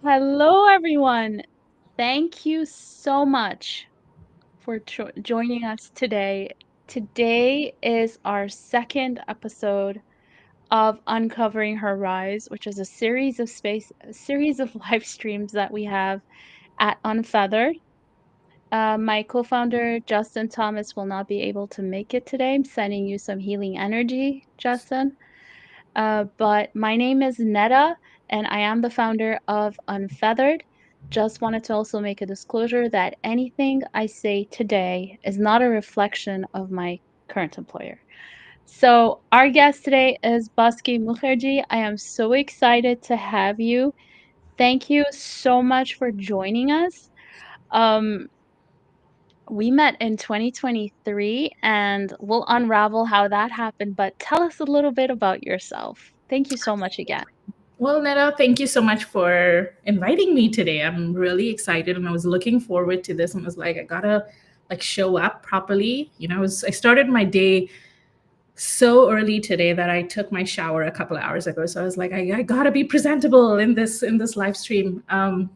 Hello, everyone. Thank you so much for joining us today. Today is our second episode of Uncovering Her Rise, which is a series of live streams that we have at Unfeathered. My co-founder Justin Thomas will not be able to make it today. I'm sending you some healing energy, Justin. But my name is Neda, and I am the founder of Unfeathered. Just wanted to also make a disclosure that anything I say today is not a reflection of my current employer. So, our guest today is Bosky Mukherjee. I am so excited to have you. Thank you so much for joining us. Um, we met in 2023 and we'll unravel how that happened, but tell us a little bit about yourself. Thank you so much again. Well, Neda, thank you so much for inviting me today. I'm really excited and I was looking forward to this and was like, I gotta show up properly. I started my day so early today that I took my shower a couple of hours ago. So I was like, I gotta be presentable in this live stream. So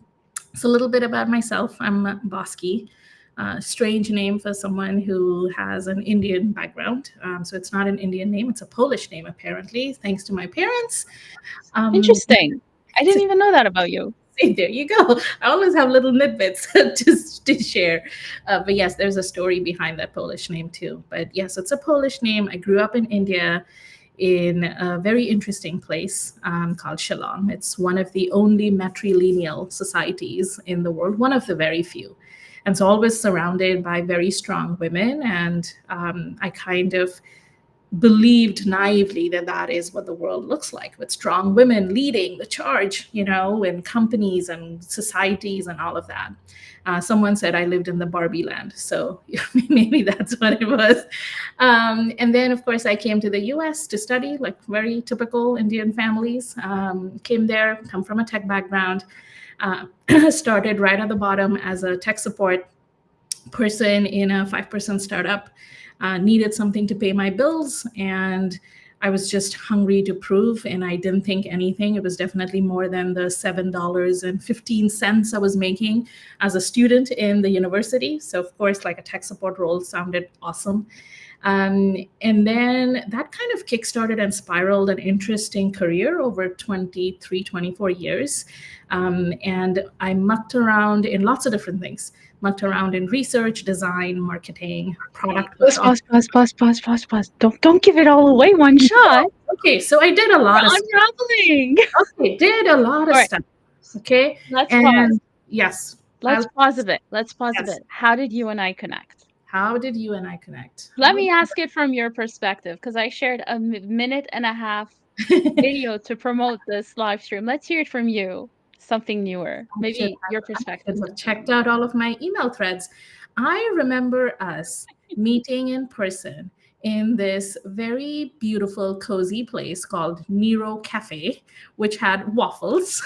a little bit about myself. I'm Bosky. Strange name for someone who has an Indian background. So it's not an Indian name; it's a Polish name, apparently, thanks to my parents. Um, Interesting. I didn't even know that about you. See, there you go. I always have little tidbits to share. But yes, there's a story behind that Polish name too. But yes, it's a Polish name. I grew up in India in a very interesting place called Shillong. It's one of the only matrilineal societies in the world, one of the very few. And so always surrounded by very strong women. And I kind of believed naively that that is what the world looks like, with strong women leading the charge, in companies and societies and all of that. Someone said I lived in the Barbie land, so maybe that's what it was. And then, of course, I came to the US to study, like very typical Indian families. Came there, come from a tech background, started right at the bottom as a tech support person in a 5% startup. Needed something to pay my bills, and I was just hungry to prove, and I didn't think anything. It was definitely more than the $7.15 I was making as a student in the university. So, of course, like a tech support role sounded awesome. And then that kind of kickstarted and spiraled an interesting career over 23, 24 years. And I mucked around in lots of different things, mucked around in research, design, marketing, product. Pause. Don't give it all away one shot. Okay, so I did a lot of We're stuff. unraveling. Okay, did a lot of All right, stuff. Okay, let's pause. and yes, Let's pause a bit. Let's pause a yes. bit. How did you and I connect? How did you and I connect? Let me ask it from your perspective because I shared a minute and a half video to promote this live stream. Let's hear it from you. Something newer. Maybe your perspective. Should have checked out all of my email threads. I remember us meeting in person in this very beautiful, cozy place called Nero Cafe, which had waffles.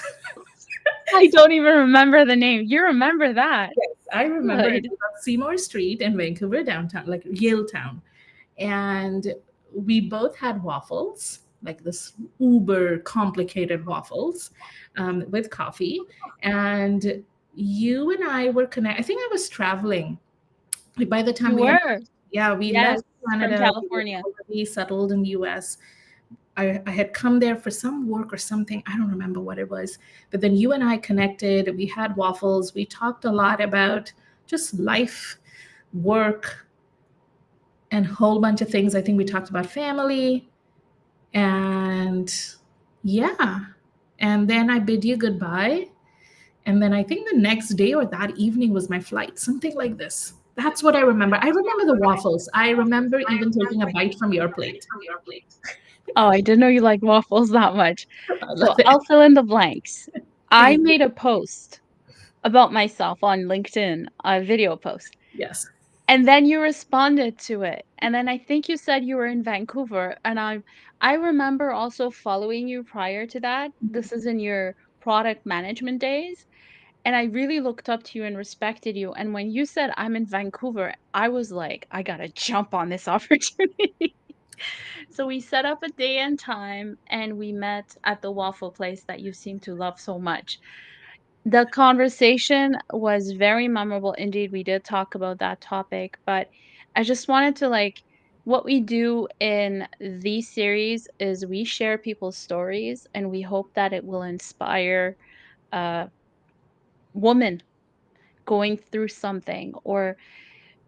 I don't even remember the name. You remember that. Yes, I remember it Good. was on Seymour Street in Vancouver downtown, like Yale Town. And we both had waffles, like this uber complicated waffles with coffee. And you and I were connected. I think I was traveling. Like by the time You we had, were. yeah, we Yes, left from Canada, we were California. already settled in the US. I had come there for some work or something. I don't remember what it was. But then you and I connected. We had waffles. We talked a lot about just life, work, and a whole bunch of things. I think we talked about family. And yeah. And then I bid you goodbye. And then I think the next day or that evening was my flight, something like this. That's what I remember. I remember the waffles. I remember even taking a bite from your plate. Oh, I didn't know you like waffles that much. I So love it. I'll fill in the blanks. I Please. made a post about myself on LinkedIn, a video post, Yes. and then you responded to it. And then I think you said you were in Vancouver, and I remember also following you prior to that. This is in your product management days, and I really looked up to you and respected you. And when you said I'm in Vancouver, I was like, I gotta jump on this opportunity. So we set up a day and time and we met at the waffle place that you seem to love so much. The conversation was very memorable indeed. We did talk about that topic, but I just wanted to what we do in these series is we share people's stories and we hope that it will inspire a woman going through something, or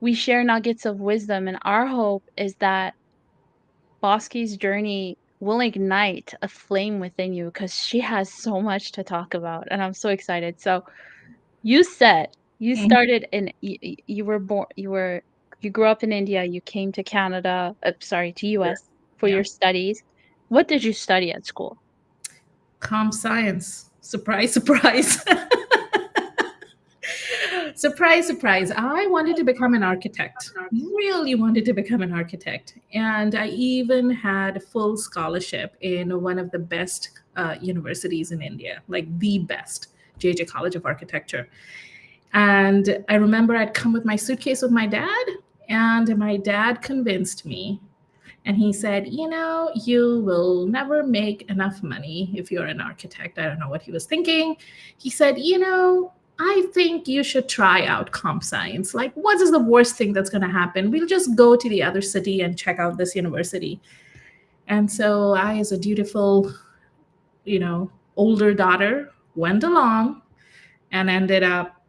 we share nuggets of wisdom, and our hope is that Bosky's journey will ignite a flame within you because she has so much to talk about, and I'm so excited. So, you said you Mhm. started in you were born you grew up in India, you came to Canada, sorry, to Sure. US for Yeah. your studies. What did you study at school? Comp science. Surprise, surprise. Surprise, surprise. I wanted to become an architect. Really wanted to become an architect. And I even had a full scholarship in one of the best universities in India, like the best, JJ College of Architecture. And I remember I'd come with my suitcase with my dad, and my dad convinced me. And he said, you will never make enough money if you're an architect. I don't know what he was thinking. He said, I think you should try out comp science. Like, what is the worst thing that's going to happen? We'll just go to the other city and check out this university. And so I, as a dutiful, older daughter, went along and ended up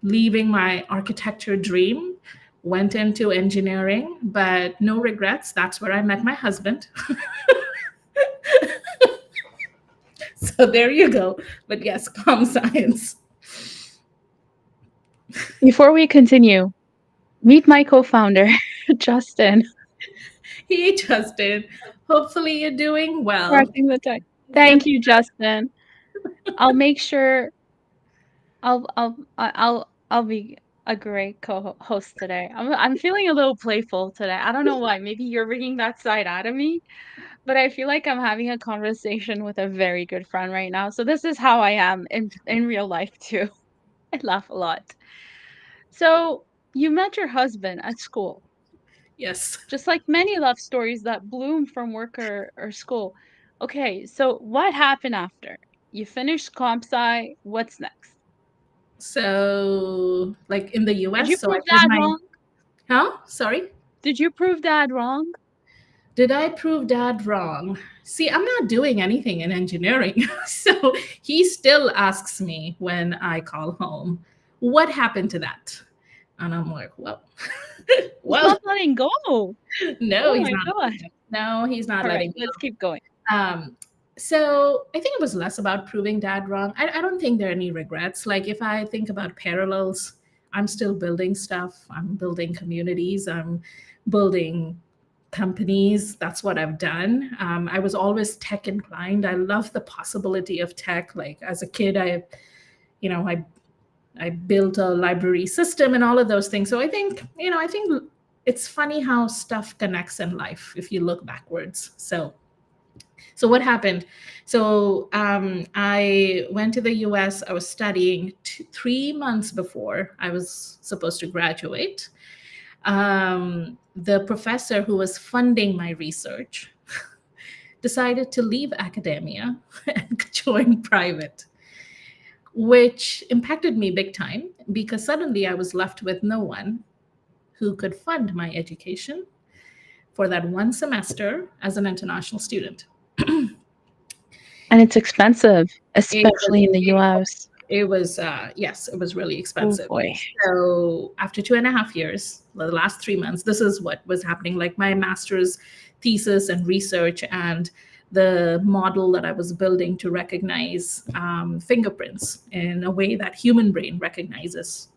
leaving my architecture dream, went into engineering, but no regrets. That's where I met my husband. So there you go. But yes, com science. Before we continue, meet my co-founder, Justin. Hey, Justin. Hopefully you're doing well. Correcting the time. Get Thank you, Justin. I'll make sure I'll be a great co-host today. I'm feeling a little playful today. I don't know why. Maybe you're bringing that side out of me, but I feel like I'm having a conversation with a very good friend right now. So this is how I am in real life too. I laugh a lot. So you met your husband at school, yes. just like many love stories that bloom from work or school. Okay, so what happened after? You finished comp sci, what's next? So, like in the Did US, you so I prove did dad my, wrong? huh? Sorry. Did you prove dad wrong? Did I prove dad wrong? See, I'm not doing anything in engineering. So he still asks me when I call home, what happened to that? And I'm like, well, He's well, not letting go. Oh no, he's my not god. letting go. No, he's not All right, letting let's go. keep going. Um, so I think it was less about proving dad wrong. I don't think there are any regrets. Like if I think about parallels, I'm still building stuff. I'm building communities. I'm building companies. That's what I've done. I was always tech inclined. I love the possibility of tech. Like as a kid, you know, I I built a library system and all of those things. So I think it's funny how stuff connects in life if you look backwards. So what happened? So I went to the US. I was studying 3 months before I was supposed to graduate. The professor who was funding my research decided to leave academia and join private, which impacted me big time because suddenly I was left with no one who could fund my education for that one semester as an international student. And it's expensive, It was, especially in the US. yes, it was really Oh expensive. boy. So after 2.5 years, the last 3 months, this is what was happening. Like my master's thesis and research and the model that I was building to recognize fingerprints in a way that human brain recognizes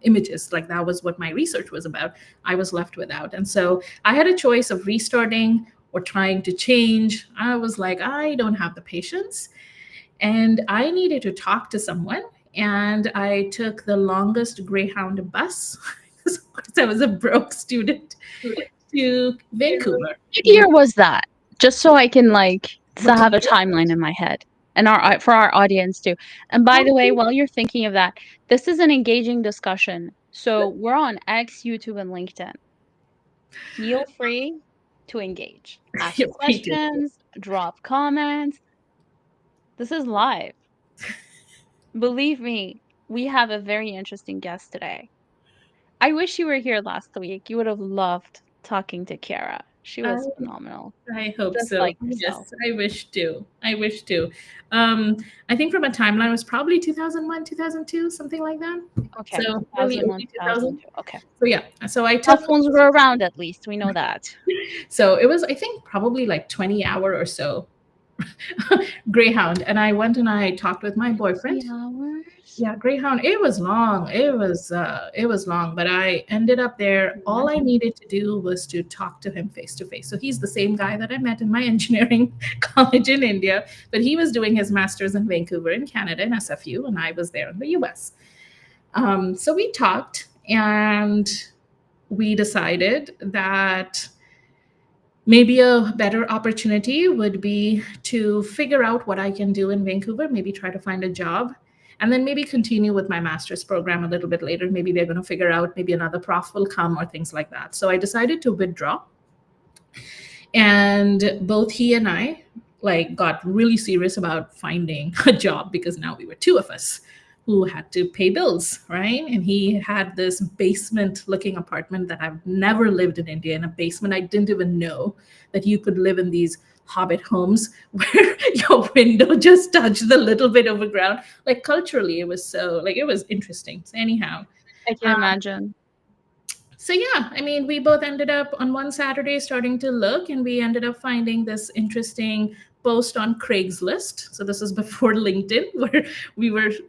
images. Like that was what my research was about. I was left without. And so I had a choice of restarting or trying to change. I was like, I don't have the patience and I needed to talk to someone. And I took the longest Greyhound bus because I was a broke student to Vancouver. What year was that? Just so I can so What I have a year? timeline in my head and our for our audience too. And by the way, while you're thinking of that, this is an engaging discussion. So we're on X, YouTube, and LinkedIn. Feel free to engage. Ask Me too. questions, drop comments. This is live. Believe me, we have a very interesting guest today. I wish you were here last week. You would have loved talking to Kiara. She I was phenomenal, I hope just so. like yourself. Yes, I wish to. I wish to. Um, I think from a timeline it was probably 2001, 2002, something like that. Okay, So early 2001, early 2000. 2002. Okay. So yeah, so I Cell took phones were around at least. We know that. so it was I think probably like 20 hour or so Greyhound, and I went and I talked with my 20 boyfriend. hours? Yeah, Greyhound. It was long. It was long, but I ended up there. All I Imagine. needed to do was to talk to him face to face. So he's the same guy that I met in my engineering college in India, but he was doing his master's in Vancouver in Canada in SFU, and I was there in the US. So we talked, and we decided that maybe a better opportunity would be to figure out what I can do in Vancouver, maybe try to find a job, and then maybe continue with my master's program a little bit later. Maybe they're going to figure out maybe another prof will come or things like that. So I decided to withdraw. And both he and I like got really serious about finding a job because now we were two of us who had to pay bills, right? And he had this basement looking apartment that I've never lived in India, in a basement. I didn't even know that you could live in these hobbit homes where your window just touched the little bit of the ground. Like culturally, it was so like it was interesting. So anyhow, I can imagine. so yeah, I mean, we both ended up on one Saturday starting to look, and we ended up finding this interesting post on Craigslist. So this is before LinkedIn, where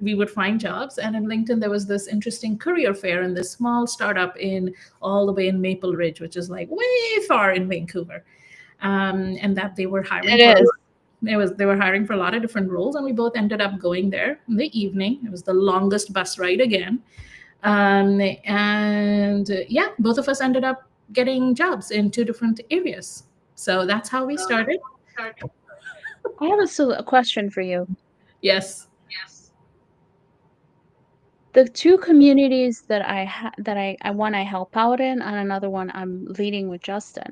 we would find jobs, and in LinkedIn there was this interesting career fair in this small startup in all the way in Maple Ridge, which is like way far in Vancouver, and that they were hiring for. It is. They were hiring for a lot of different roles, and we both ended up going there in the evening. It was the longest bus ride again, and yeah, both of us ended up getting jobs in two different areas. So that's how we started. I have a question for you. Yes. The two communities that I one I help out in and another one I'm leading with Justin.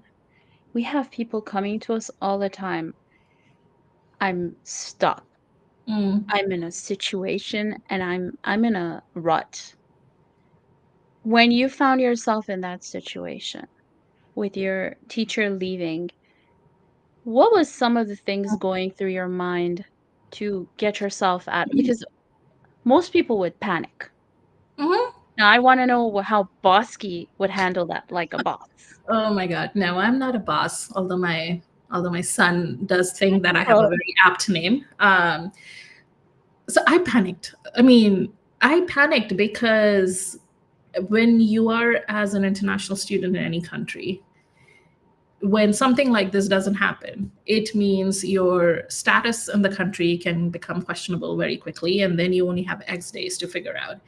We have people coming to us all the time. I'm stuck. Mm. I'm in a situation and I'm in a rut. When you found yourself in that situation with your teacher leaving, what was some of the things going through your mind to get yourself out? Because most people would panic. Mhm. Now I want to know how Bosky would handle that like a boss. Oh my God. No, I'm not a boss, although my son does think that I have a Oh, very apt name. So I panicked. I mean, I panicked because when you are as an international student in any country, when something like this doesn't happen, it means your status in the country can become questionable very quickly, and then you only have X days to figure out.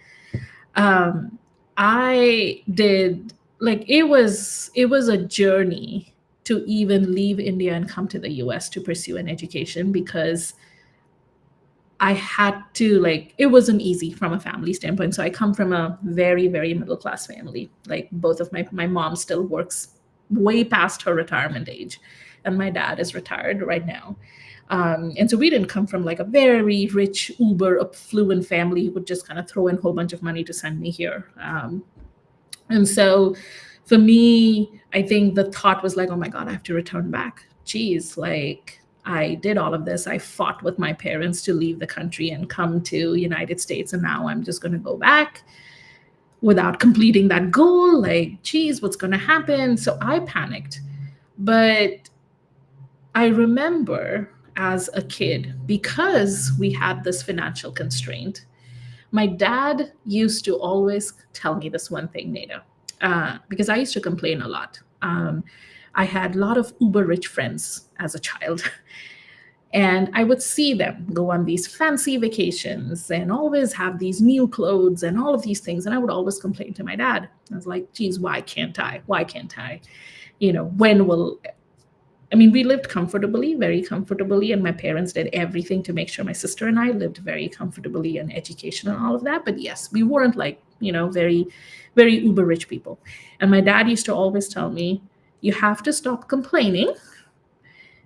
Um, I did like it was a journey to even leave India and come to the US to pursue an education because I had to like it wasn't easy from a family standpoint. So I come from a very, very middle class family. Like both of my mom still works way past her retirement age, and my dad is retired right now. And so we didn't come from like a very rich, uber affluent family who would just kind of throw in a whole bunch of money to send me here. And so for me, I think the thought was like, oh my God, I have to return back. Geez, like I did all of this. I fought with my parents to leave the country and come to United States, and now I'm just going to go back without completing that goal. Like, geez, what's going to happen? So I panicked. But I remember as a kid, because we had this financial constraint, my dad used to always tell me this one thing, Neda, because I used to complain a lot. I had a lot of uber rich friends as a child. And I would see them go on these fancy vacations and always have these new clothes and all of these things. And I would always complain to my dad. I was like, geez, why can't I? Why can't I? When will I mean, we lived comfortably, very comfortably, and my parents did everything to make sure my sister and I lived very comfortably and education and all of that. But yes, we weren't like, very, very uber rich people. And my dad used to always tell me, you have to stop complaining.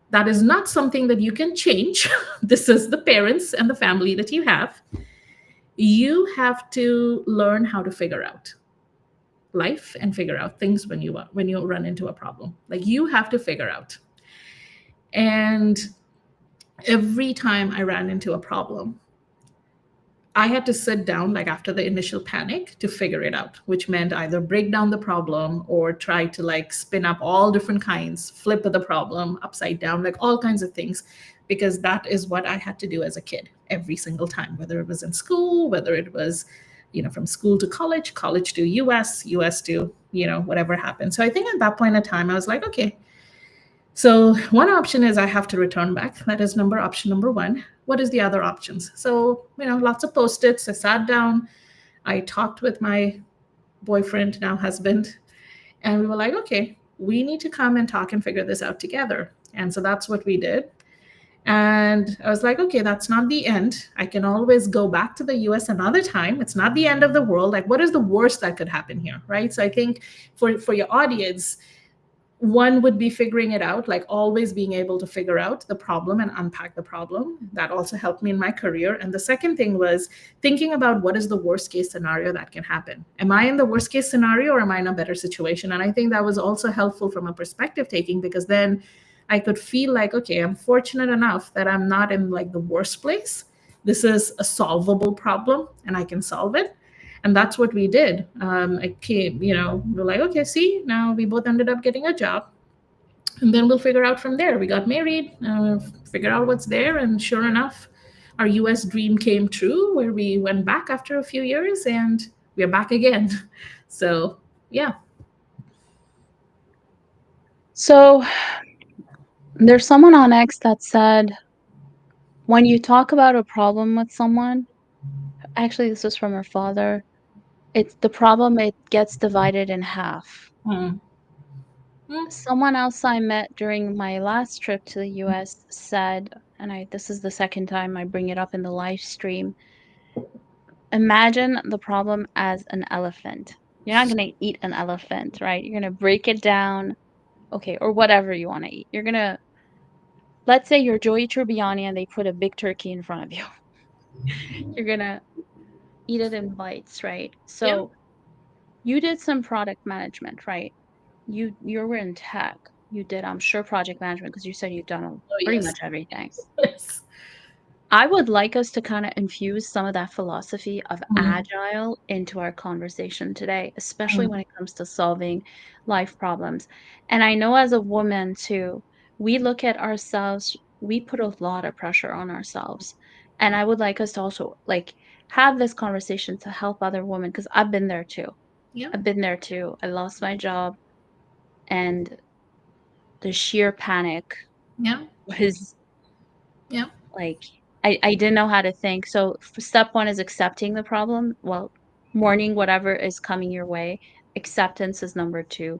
That is not something that you can change. This is the parents and the family that you have. You have to learn how to figure out life and figure out things when you run into a problem. Like you have to figure out. And every time I ran into a problem, I had to sit down, like after the initial panic, to figure it out, which meant either break down the problem or try to like spin up all different kinds, flip the problem upside down, like all kinds of things, because that is what I had to do as a kid every single time, whether it was in school, whether it was, from school to college, college to US, US to, whatever happened. So I think at that point in time, I was like, okay, so one option is I have to return back. That is option number one. What is the other options? So, lots of post-its. I sat down, I talked with my boyfriend, now husband, and we were like, okay, we need to come and talk and figure this out together. And so that's what we did. And I was like, okay, that's not the end. I can always go back to the US another time. It's not the end of the world. Like, what is the worst that could happen here? Right. So I think for your audience, one would be figuring it out, like always being able to figure out the problem and unpack the problem. That also helped me in my career. And the second thing was thinking about what is the worst case scenario that can happen. Am I in the worst case scenario or am I in a better situation? And I think that was also helpful from a perspective taking, because then I could feel like, okay, I'm fortunate enough that I'm not in like the worst place. This is a solvable problem and I can solve it. And that's what we did. I came, we're like, okay, see, now we both ended up getting a job. And then we'll figure out from there. We got married, figure out what's there. And sure enough, our US dream came true, where we went back after a few years and we're back again. So, yeah. So there's someone on X that said, when you talk about a problem with someone, actually, this was from her father, it's the problem, it gets divided in half. Mm. Mm. Someone else I met during my last trip to the US said, and this is the second time I bring it up in the live stream, imagine the problem as an elephant. You're not gonna eat an elephant, right? You're gonna break it down, okay, or whatever you wanna eat. Let's say you're Joey Tribbiani and they put a big turkey in front of you. You're gonna eat it in bites, right? Yeah. So you did some product management, right? You were in tech. You did, I'm sure, project management because you said you've done Oh, pretty yes. much everything. Yes. I would like us to kind of infuse some of that philosophy of Mm. agile into our conversation today, especially Mm. when it comes to solving life problems. And I know as a woman too, we look at ourselves, we put a lot of pressure on ourselves. And I would like us to also like have this conversation to help other women because I've been there too. Yeah. I've been there too. I lost my job and the sheer panic Yeah. was Yeah. like I didn't know how to think. So step one is accepting the problem. Well, mourning whatever is coming your way. Acceptance is number two.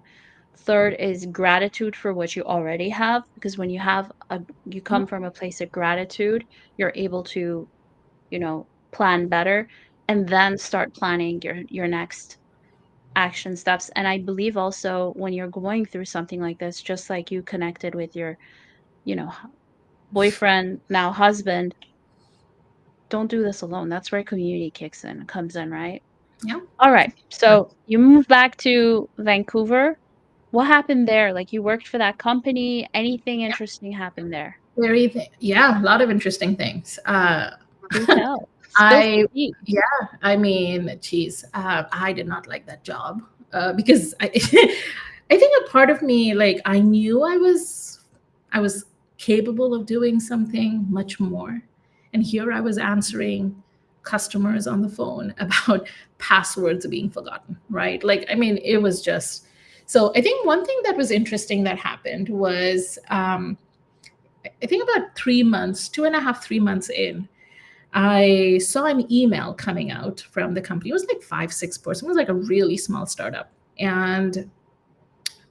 Third is gratitude for what you already have, because when you come Mm. from a place of gratitude, you're able to, plan better and then start planning your next action steps. And I believe also when you're going through something like this, just like you connected with your, you know, boyfriend, now husband, don't do this alone. That's where community comes in, right? Yeah. All right. So you moved back to Vancouver. What happened there? Like you worked for that company. Anything interesting happened there? Yeah, a lot of interesting things. Do tell. Spill I, some tea. yeah, I mean, geez, I did not like that job because I think a part of me, like, I knew I was capable of doing something much more, and here I was answering customers on the phone about passwords being forgotten, right? Like, I mean, it was just. So I think one thing that was interesting that happened was I think about 3 months, 2.5, 3 months in, I saw an email coming out from the company. It was like 5, 6 person. It was like a really small startup. And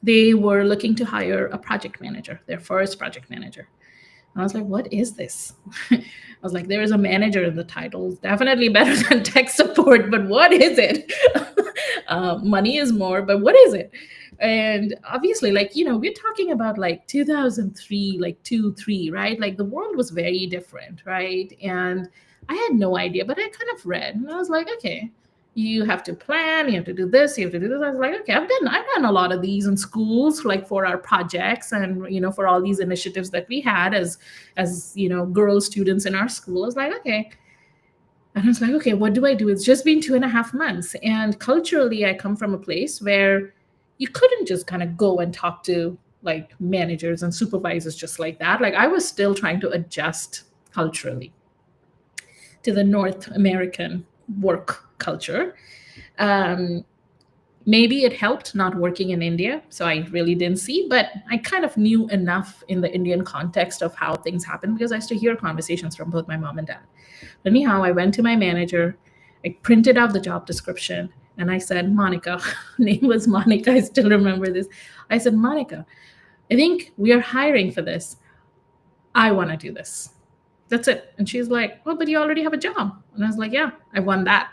they were looking to hire a project manager, their first project manager. And I was like, what is this? I was like, there is a manager in the title. Definitely better than tech support, but what is it? Money is more, but what is it? And obviously, like, we're talking about like 2003, like 2, 3, right? Like the world was very different, right? And I had no idea, but I kind of read and I was like, okay, you have to plan, you have to do this, you have to do this. I was like, okay, I've done a lot of these in schools, like for our projects and for all these initiatives that we had as girl students in our school. I was like, okay. And I was like, okay, what do I do? It's just been 2.5 months. And culturally, I come from a place where you couldn't just kind of go and talk to like managers and supervisors just like that. Like I was still trying to adjust culturally to the North American work culture. Um, Maybe it helped not working in India, so I really didn't see, but I kind of knew enough in the Indian context of how things happen because I used to hear conversations from both my mom and dad. But anyhow, I went to my manager, I printed out the job description, and I said, Monica, name was Monica, I still remember this. I said, Monica, I think we are hiring for this. I want to do this. That's it. And she's like, well, but you already have a job. And I was like, yeah, I won that.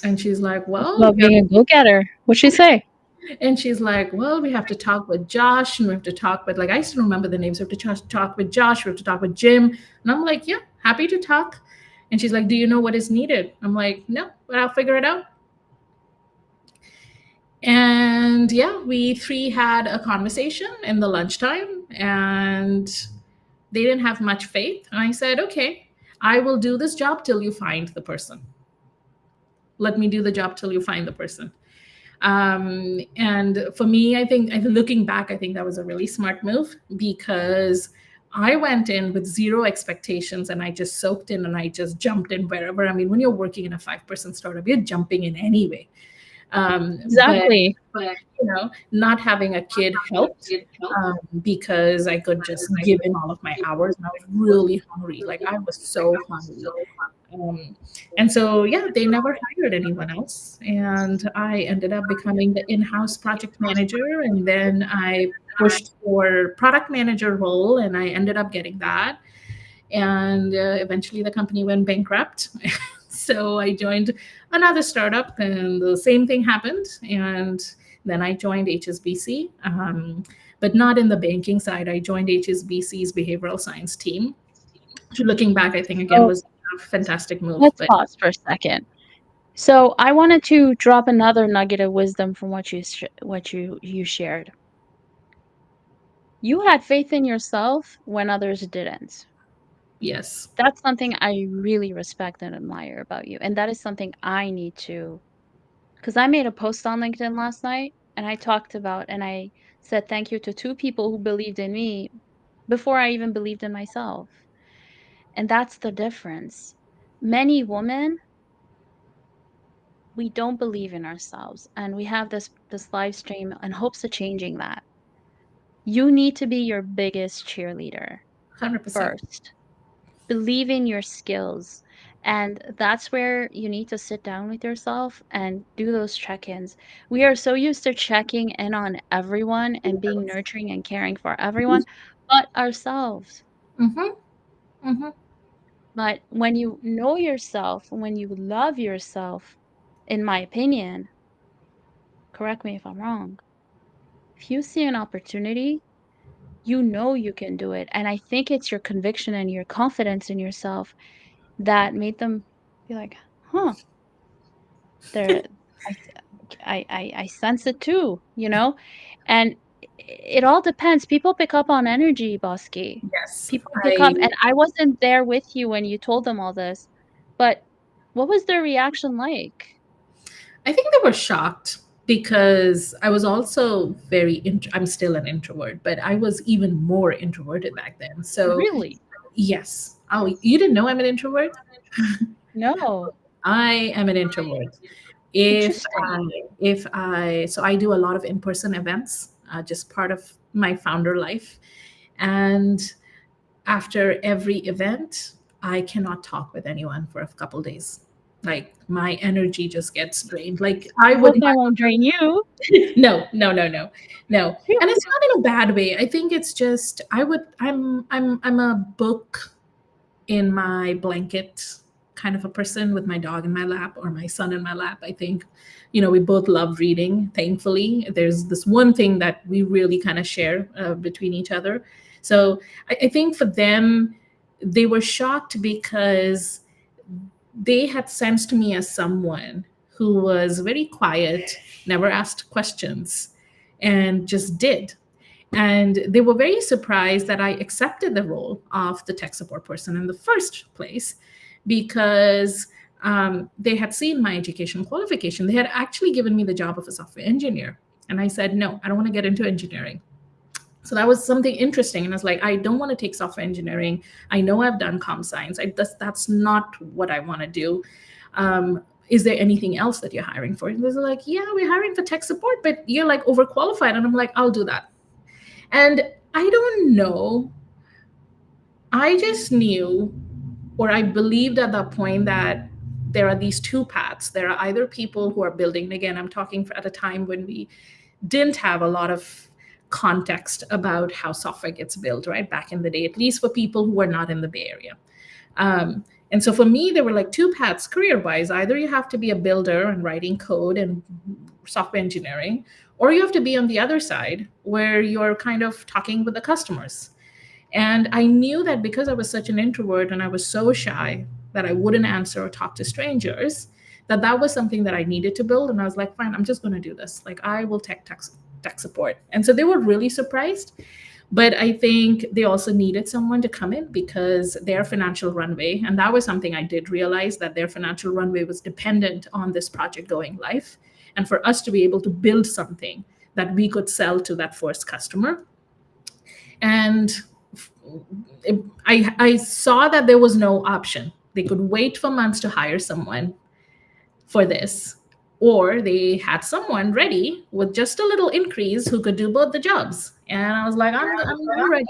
And she's like, well, About being a go-getter. What'd she say? and she's like, well, we have to talk with Josh and we have to talk with, like, I still remember the names. We have to talk with Josh. We have to talk with Jim. And I'm like, yeah, happy to talk. And she's like, do you know what is needed? I'm like, no, but I'll figure it out. And yeah, we three had a conversation in the lunchtime and they didn't have much faith. And I said, okay, I will do this job till you find the person. Let me do the job till you find the person. And for me, I think looking back, I think that was a really smart move because I went in with zero expectations and I just soaked in and I just jumped in wherever. I mean, when you're working in a 5-person startup, you're jumping in anyway. Exactly. But not having a kid helped because I could just give in all of my hours and I was really hungry. Like I was so hungry. And so, yeah, they never hired anyone else. And I ended up becoming the in-house project manager. And then I pushed for product manager role and I ended up getting that. And eventually the company went bankrupt. So I joined another startup and the same thing happened. And then I joined HSBC, but not in the banking side. I joined HSBC's behavioral science team. Looking back, I think again was a fantastic move. Let's pause for a second. So I wanted to drop another nugget of wisdom from what you shared. You had faith in yourself when others didn't. Yes. That's something I really respect and admire about you, and that is something I need to. Because I made a post on LinkedIn last night, and I talked about and I said thank you to 2 people who believed in me before I even believed in myself, and that's the difference. Many women, we don't believe in ourselves, and we have this live stream in hopes of changing that. You need to be your biggest cheerleader 100%. first. Believe in your skills, and that's where you need to sit down with yourself and do those check-ins. We are so used to checking in on everyone and being nurturing and caring for everyone but ourselves. Mm-hmm. Mm-hmm. But when you know yourself, when you love yourself, in my opinion, correct me if I'm wrong, if you see an opportunity, you know you can do it. And I think it's your conviction and your confidence in yourself that made them be like, huh, there, I sense it too, you know? And it all depends. People pick up on energy, Bosky. Yes. People pick up, and I wasn't there with you when you told them all this, but what was their reaction like? I think they were shocked because I was also I'm still an introvert, but I was even more introverted back then. So, Really? yes. Oh, you didn't know I'm an introvert? No. I am an introvert. If Interesting. so I do a lot of in-person events, just part of my founder life. And after every event, I cannot talk with anyone for a couple days. Like my energy just gets drained. Like I I hope would I won't drain you. no, no, no, no, no. And it's not in a bad way. I think it's just I'm a book in my blanket kind of a person with my dog in my lap or my son in my lap. I think, we both love reading. Thankfully, there's this one thing that we really kind of share between each other. So I think for them, they were shocked because they had sensed me as someone who was very quiet, never asked questions, and just did. And they were very surprised that I accepted the role of the tech support person in the first place because they had seen my education qualification. They had actually given me the job of a software engineer. And I said, no, I don't want to get into engineering. So that was something interesting. And I was like, I don't want to take software engineering. I know I've done com science. That's not what I want to do. Is there anything else that you're hiring for? And they're like, yeah, we're hiring for tech support, but you're like overqualified. And I'm like, I'll do that. And I don't know. I just knew, or I believed at that point, that there are these two paths. There are either people who are building, again, I'm talking at a time when we didn't have a lot of context about how software gets built, right? Back in the day, at least for people who were not in the Bay Area. And so for me, there were like two paths career wise. Either you have to be a builder and writing code and software engineering, or you have to be on the other side where you're kind of talking with the customers. And I knew that because I was such an introvert and I was so shy that I wouldn't answer or talk to strangers, that was something that I needed to build. And I was like, fine, I'm just going to do this. Like, I will tech support. And so they were really surprised. But I think they also needed someone to come in because their financial runway, and that was something I did realize, that their financial runway was dependent on this project going live. And for us to be able to build something that we could sell to that first customer. And I saw that there was no option. They could wait for months to hire someone for this, or they had someone ready with just a little increase who could do both the jobs. And I was like, I'm ready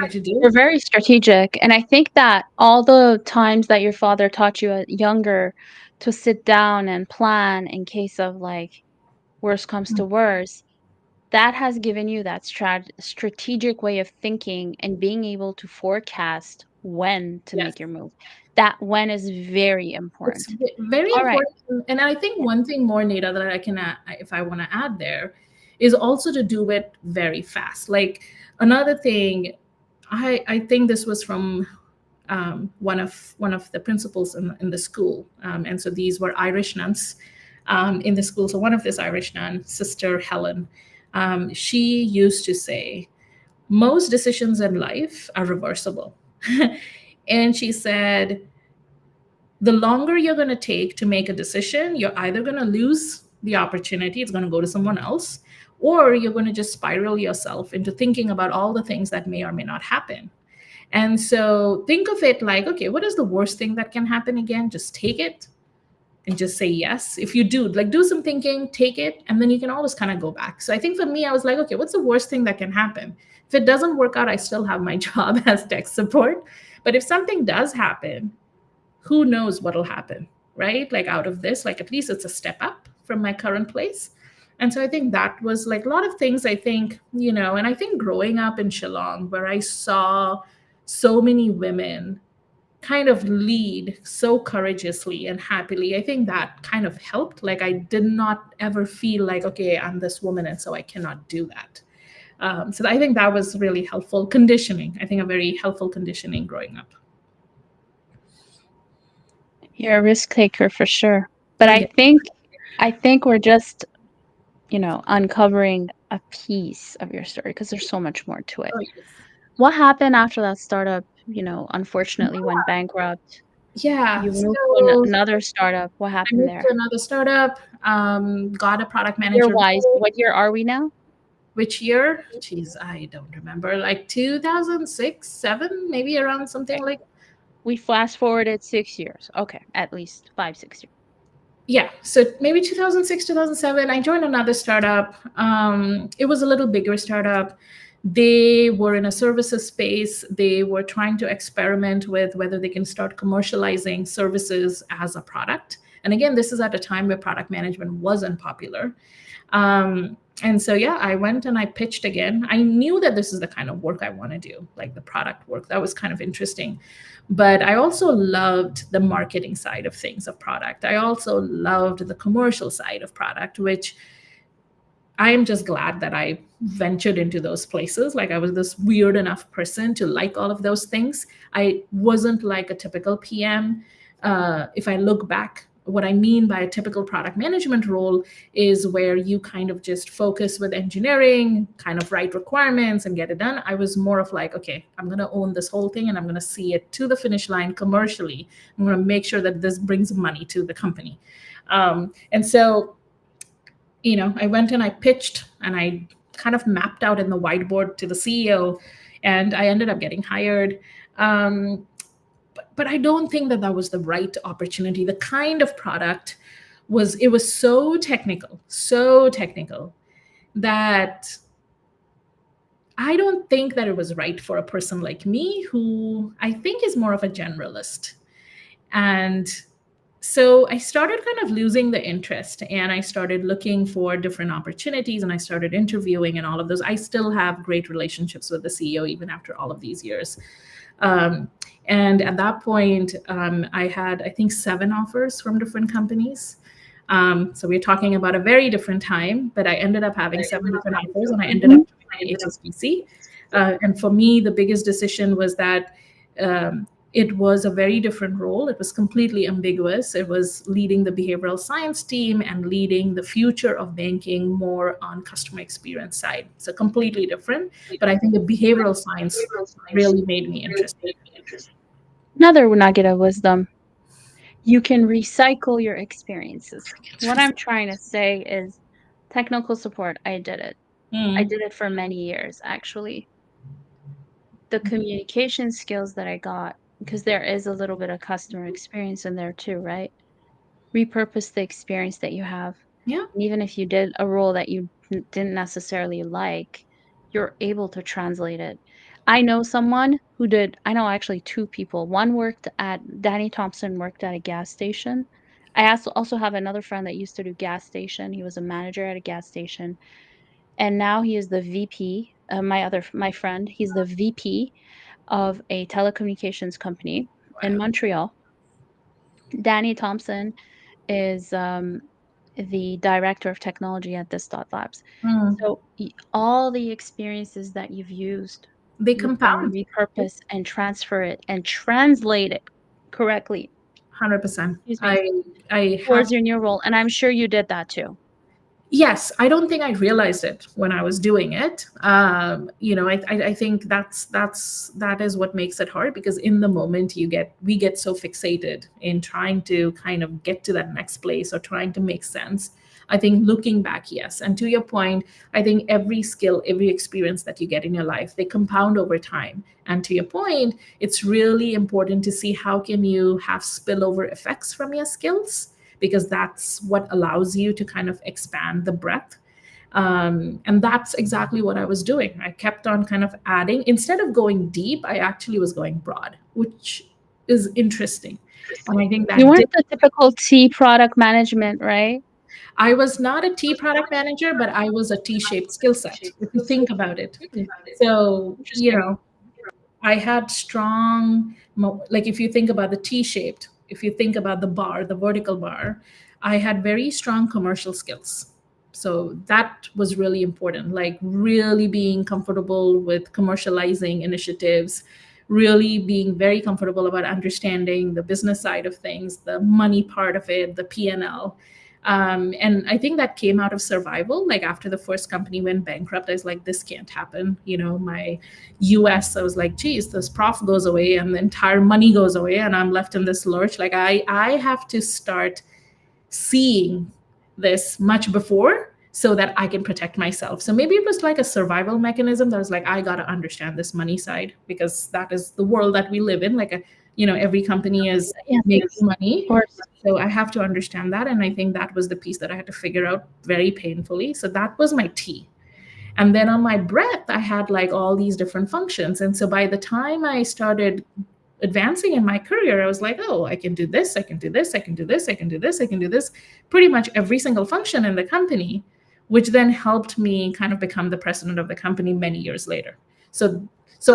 to do You're it. very strategic, and I think that all the times that your father taught you younger to sit down and plan in case of, like, worst comes to worst, that has given you that strategic way of thinking and being able to forecast when to Yes. make your move. That when is very It's important. very All right. important. And I think one thing more, Neda, that I can add, if I want to add there, is also to do it very fast. Like, another thing, I think this was from one of the principals in the school. And so these were Irish nuns in the school. So one of this Irish nun, Sister Helen, she used to say, most decisions in life are reversible. And she said, the longer you're going to take to make a decision, you're either going to lose the opportunity, it's going to go to someone else, or you're going to just spiral yourself into thinking about all the things that may or may not happen. And so think of it like, okay, what is the worst thing that can happen again? Just take it and just say yes. If you do, like, do some thinking, take it, and then you can always kind of go back. So I think for me, I was like, okay, what's the worst thing that can happen? If it doesn't work out, I still have my job as tech support. But if something does happen, who knows what'll happen, right? Like, out of this, like, at least it's a step up from my current place. And so I think that was like a lot of things, I think, and I think growing up in Shillong, where I saw so many women kind of lead so courageously and happily, I think that kind of helped. Like, I did not ever feel like, okay, I'm this woman and so I cannot do that. So I think that was really helpful conditioning. I think a very helpful conditioning growing up. You're a risk taker for sure. But Oh, yeah. I think we're just, uncovering a piece of your story because there's so much more to it. Oh, yes. What happened after that startup, unfortunately went bankrupt? Yeah. You moved to So another startup. What I happened moved there? to another startup, got a product manager Year-wise, role. what year are we now? Which year? Geez, I don't remember. Like 2006, 7, maybe, around something Okay. like. We fast forwarded 6 years. Okay, at least 5, 6 years. Yeah, so maybe 2006, 2007, I joined another startup. It was a little bigger startup. They were in a services space. They were trying to experiment with whether they can start commercializing services as a product. And again, this is at a time where product management wasn't popular. And so, yeah, I went and I pitched again. I knew that this is the kind of work I want to do, like the product work. That was kind of interesting. But I also loved the marketing side of things of product. I also loved the commercial side of product, which I am just glad that I ventured into those places. Like I was this weird enough person to like all of those things. I wasn't like a typical PM. If I look back, what I mean by a typical product management role is where you kind of just focus with engineering, kind of write requirements and get it done. I was more of like, okay, I'm going to own this whole thing and I'm going to see it to the finish line commercially. I'm going to make sure that this brings money to the company. And so I went and I pitched and I kind of mapped out in the whiteboard to the CEO, and I ended up getting hired. But I don't think that that was the right opportunity. The kind of product was so technical that I don't think that it was right for a person like me, who I think is more of a generalist. And so I started kind of losing the interest, and I started looking for different opportunities, and I started interviewing and all of those. I still have great relationships with the CEO even after all of these years. And at that point, I had, I think, 7 offers from different companies. So we're talking about a very different time, but I ended up having 7 different offers, and I ended up joining HSBC. And for me, the biggest decision was that it was a very different role. It was completely ambiguous. It was leading the behavioral science team and leading the future of banking more on customer experience side. So completely different. But I think the behavioral science really made me interested. Another nugget of wisdom: you can recycle your experiences. What I'm trying to say is technical support, I did it. I did it for many years, actually. The communication skills that I got, because there is a little bit of customer experience in there too, right? Repurpose the experience that you have. Yeah. And even if you did a role that you didn't necessarily like, you're able to translate it. I know someone who did, I know actually 2 people. One worked at, Danny Thompson worked at a gas station. I also have another friend that used to do gas station. He was a manager at a gas station, and now he is the VP. My friend, he's the VP of a telecommunications company in Wow. Montreal. Danny Thompson is the director of technology at this dot labs. So all the experiences that you've used, They you can compound. repurpose and transfer it and translate it correctly, 100%. excuse me, I have. towards your new role. And I'm sure you did that too. Yes, I don't think I realized it when I was doing it. I think that is what makes it hard, because in the moment we get so fixated in trying to kind of get to that next place or trying to make sense. I think looking back, yes. And to your point, I think every skill, every experience that you get in your life, they compound over time. And to your point, it's really important to see how can you have spillover effects from your skills, because that's what allows you to kind of expand the breadth. And that's exactly what I was doing. I kept on kind of adding. Instead of going deep, I actually was going broad, which is interesting. And I think You that weren't the typical T product management, right? I was not a T product manager, but I was a T-shaped skill set, if you think about it. So, Interesting. I had strong, like if you think about the T-shaped, if you think about the bar, the vertical bar, I had very strong commercial skills. So that was really important, like really being comfortable with commercializing initiatives, really being very comfortable about understanding the business side of things, the money part of it, the P&L. And I think that came out of survival. Like after the first company went bankrupt, I was like, this can't happen. My US, I was like, geez, this prof goes away and the entire money goes away and I'm left in this lurch. Like I have to start seeing this much before so that I can protect myself. So maybe it was like a survival mechanism that was like, I got to understand this money side, because that is the world that we live in. Like, every company is Yes, making of money. course. So I have to understand that. And I think that was the piece that I had to figure out very painfully. So that was my T. And then on my breadth, I had like all these different functions. And so by the time I started advancing in my career, I was like, oh, I can do this, I can do this, I can do this, I can do this, I can do this, pretty much every single function in the company, which then helped me kind of become the president of the company many years later. So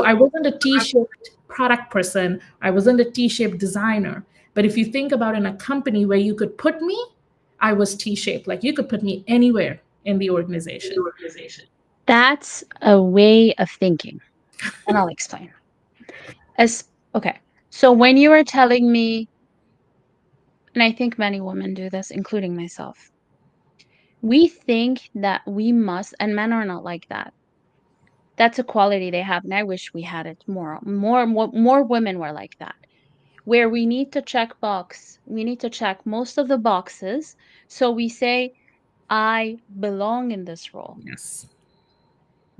I wasn't a T-shaped product person, I wasn't a T-shaped designer. But if you think about in a company where you could put me, I was T-shaped. Like you could put me anywhere in the organization. That's a way of thinking, and I'll explain. As okay, so when you were telling me, and I think many women do this, including myself, we think that we must, and men are not like that. That's a quality they have, and I wish we had it more. More women were like that, where we need to we need to check most of the boxes. So we say, I belong in this role. Yes.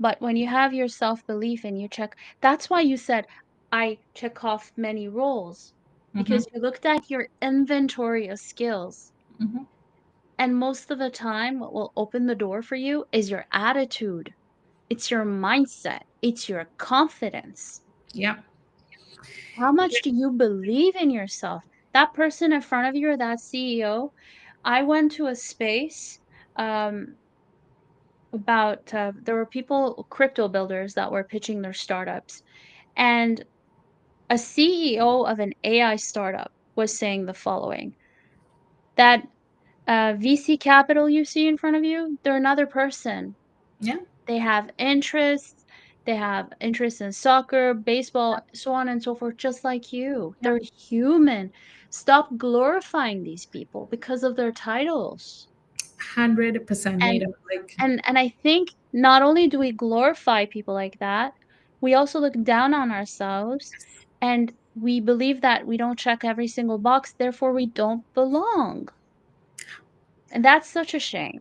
But when you have your self-belief and you check, that's why you said, I check off many roles, Mm-hmm. because you looked at your inventory of skills. Mm-hmm. And most of the time, what will open the door for you is your attitude, it's your mindset, it's your confidence. Yeah. How much do you believe in yourself? That person in front of you or that CEO, I went to a space um, about there were people, crypto builders that were pitching their startups, and a CEO of an AI startup was saying the following, that VC capital you see in front of you, they're another person. Yeah. They have interests. They have interests in soccer, baseball, so on and so forth, just like you. Yeah. They're human. Stop glorifying these people because of their titles. 100% And made up. Like, and I think not only do we glorify people like that, we also look down on ourselves, and we believe that we don't check every single box, therefore we don't belong. And that's such a shame.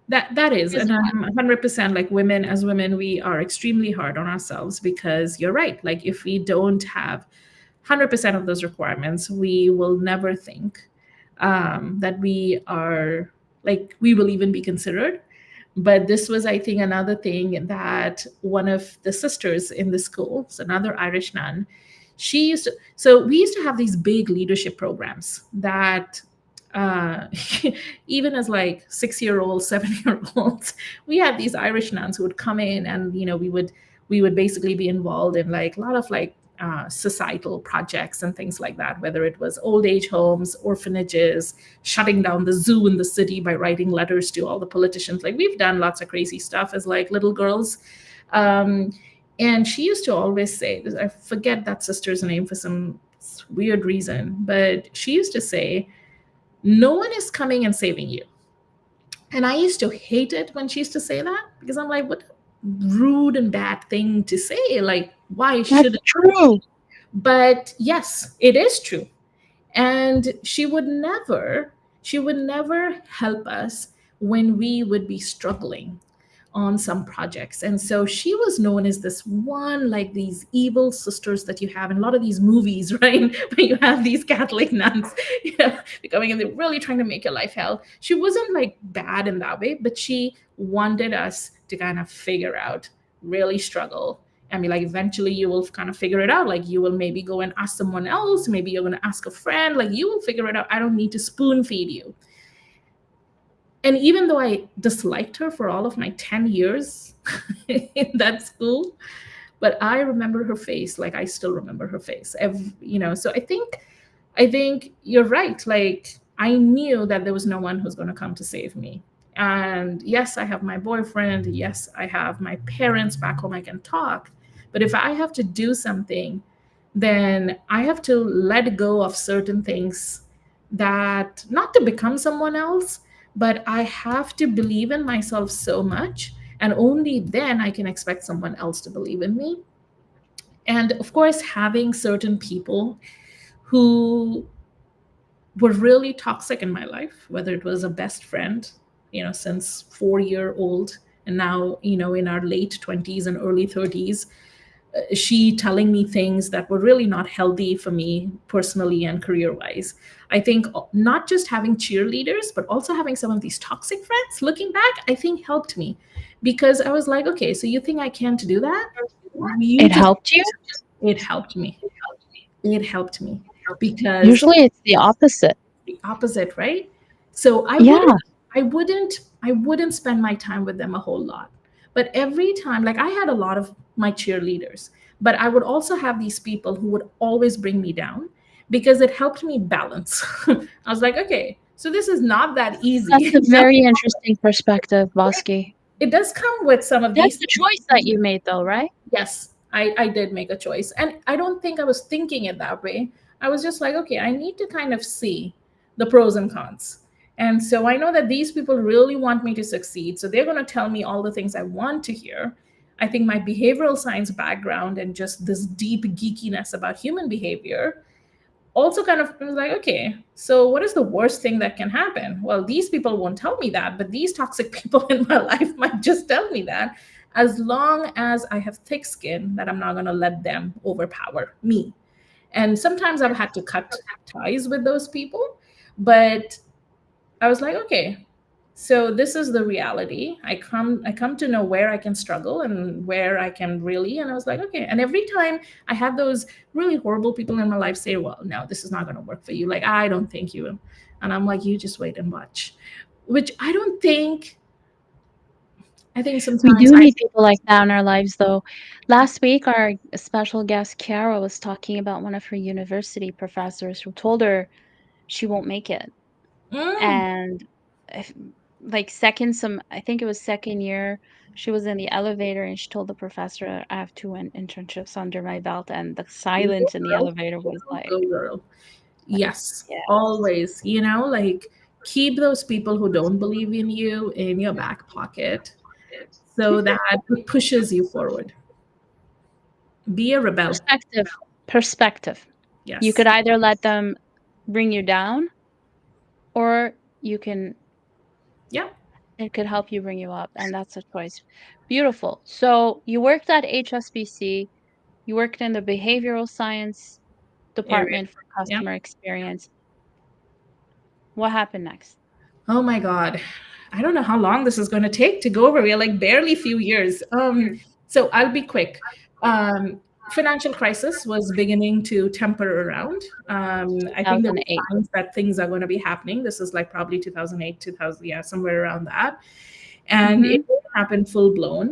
that is, Because and I'm 100% like, women, as women, we are extremely hard on ourselves, because you're right. Like, if we don't have 100% of those requirements, we will never think that we are, like, we will even be considered. But this was, I think, another thing that one of the sisters in the school, so another Irish nun, she used to, so we used to have these big leadership programs that uh, even as like 6-year-olds, 7-year-olds, we had these Irish nuns who would come in, and we would basically be involved in like a lot of like societal projects and things like that, whether it was old age homes, orphanages, shutting down the zoo in the city by writing letters to all the politicians. Like, we've done lots of crazy stuff as like little girls. Um, and she used to always say, I forget that sister's name for some weird reason, but she used to say, no one is coming and saving you. And I used to hate it when she used to say that, because I'm like, what a rude and bad thing to say. Like, why that's should it? true. But yes, it is true. And she would never help us when we would be struggling on some projects. And so she was known as this one, like these evil sisters that you have in a lot of these movies, right? Where you have these Catholic nuns, becoming, and they're really trying to make your life hell. She wasn't like bad in that way, but she wanted us to kind of figure out, really struggle. I mean, like, eventually you will kind of figure it out. Like, you will maybe go and ask someone else. Maybe you're going to ask a friend. Like, you will figure it out. I don't need to spoon feed you. And even though I disliked her for all of my 10 years in that school, but I remember her face. Like, I still remember her face. So I think you're right. Like, I knew that there was no one who's going to come to save me. And yes, I have my boyfriend. Yes, I have my parents back home I can talk. But if I have to do something, then I have to let go of certain things, that not to become someone else, but I have to believe in myself so much. And only then I can expect someone else to believe in me. And of course, having certain people who were really toxic in my life, whether it was a best friend, since 4-year old, and now, in our late 20s and early 30s, she telling me things that were really not healthy for me personally and career wise. I think not just having cheerleaders, but also having some of these toxic friends, looking back, I think helped me, because I was like, okay, so you think I can't do that? You It just, helped you? it helped me. It helped me, because Usually it's the opposite. the opposite, right? So I Yeah. wouldn't, I wouldn't, I wouldn't spend my time with them a whole lot. But every time, like, I had a lot of my cheerleaders, but I would also have these people who would always bring me down, because it helped me balance. I was like, okay, So this is not that easy. That's a very interesting perspective, Bosky. It does come with some of That's these the things. choice that you made, though, right? Yes, I did make a choice. And I don't think I was thinking it that way. I was just like, okay, I need to kind of see the pros and cons. And so I know that these people really want me to succeed. So they're going to tell me all the things I want to hear. I think my behavioral science background and just this deep geekiness about human behavior also kind of was like, okay, so what is the worst thing that can happen? Well, these people won't tell me that, but these toxic people in my life might just tell me that, as long as I have thick skin, that I'm not going to let them overpower me. And sometimes I've had to cut ties with those people, but I was like, okay, so this is the reality. I come to know where I can struggle and where I can really, and I was like, okay. And every time I had those really horrible people in my life say, well, no, this is not going to work for you. Like, I don't think you. And I'm like, you just wait and watch. Which I think We sometimes do I need people like that in our lives, though. Last week, our special guest, Kiara, was talking about one of her university professors who told her she won't make it. mm, And if, like I think it was second year, she was in the elevator and she told the professor, I have two internships under my belt. And the go silence in the girl, elevator was like, go girl. Yes, yes. always, like keep those people who don't believe in you in your back pocket so that it pushes you forward. Be a rebel. Perspective. Perspective. You Yes. could either let them bring you down or you can Yeah. it could help you bring you up, and that's a choice. Beautiful. So you worked at HSBC, you worked in the behavioral science Area. department for Yeah. customer experience. What happened next? Oh my God. I don't know how long this is going to take to go over. We're like barely few years. So I'll be quick. Financial crisis was beginning to temper around. I think there were 2008. signs that things are going to be happening. This is like probably 2008, 2000, yeah, somewhere around that. And it Mhm. didn't happen full blown.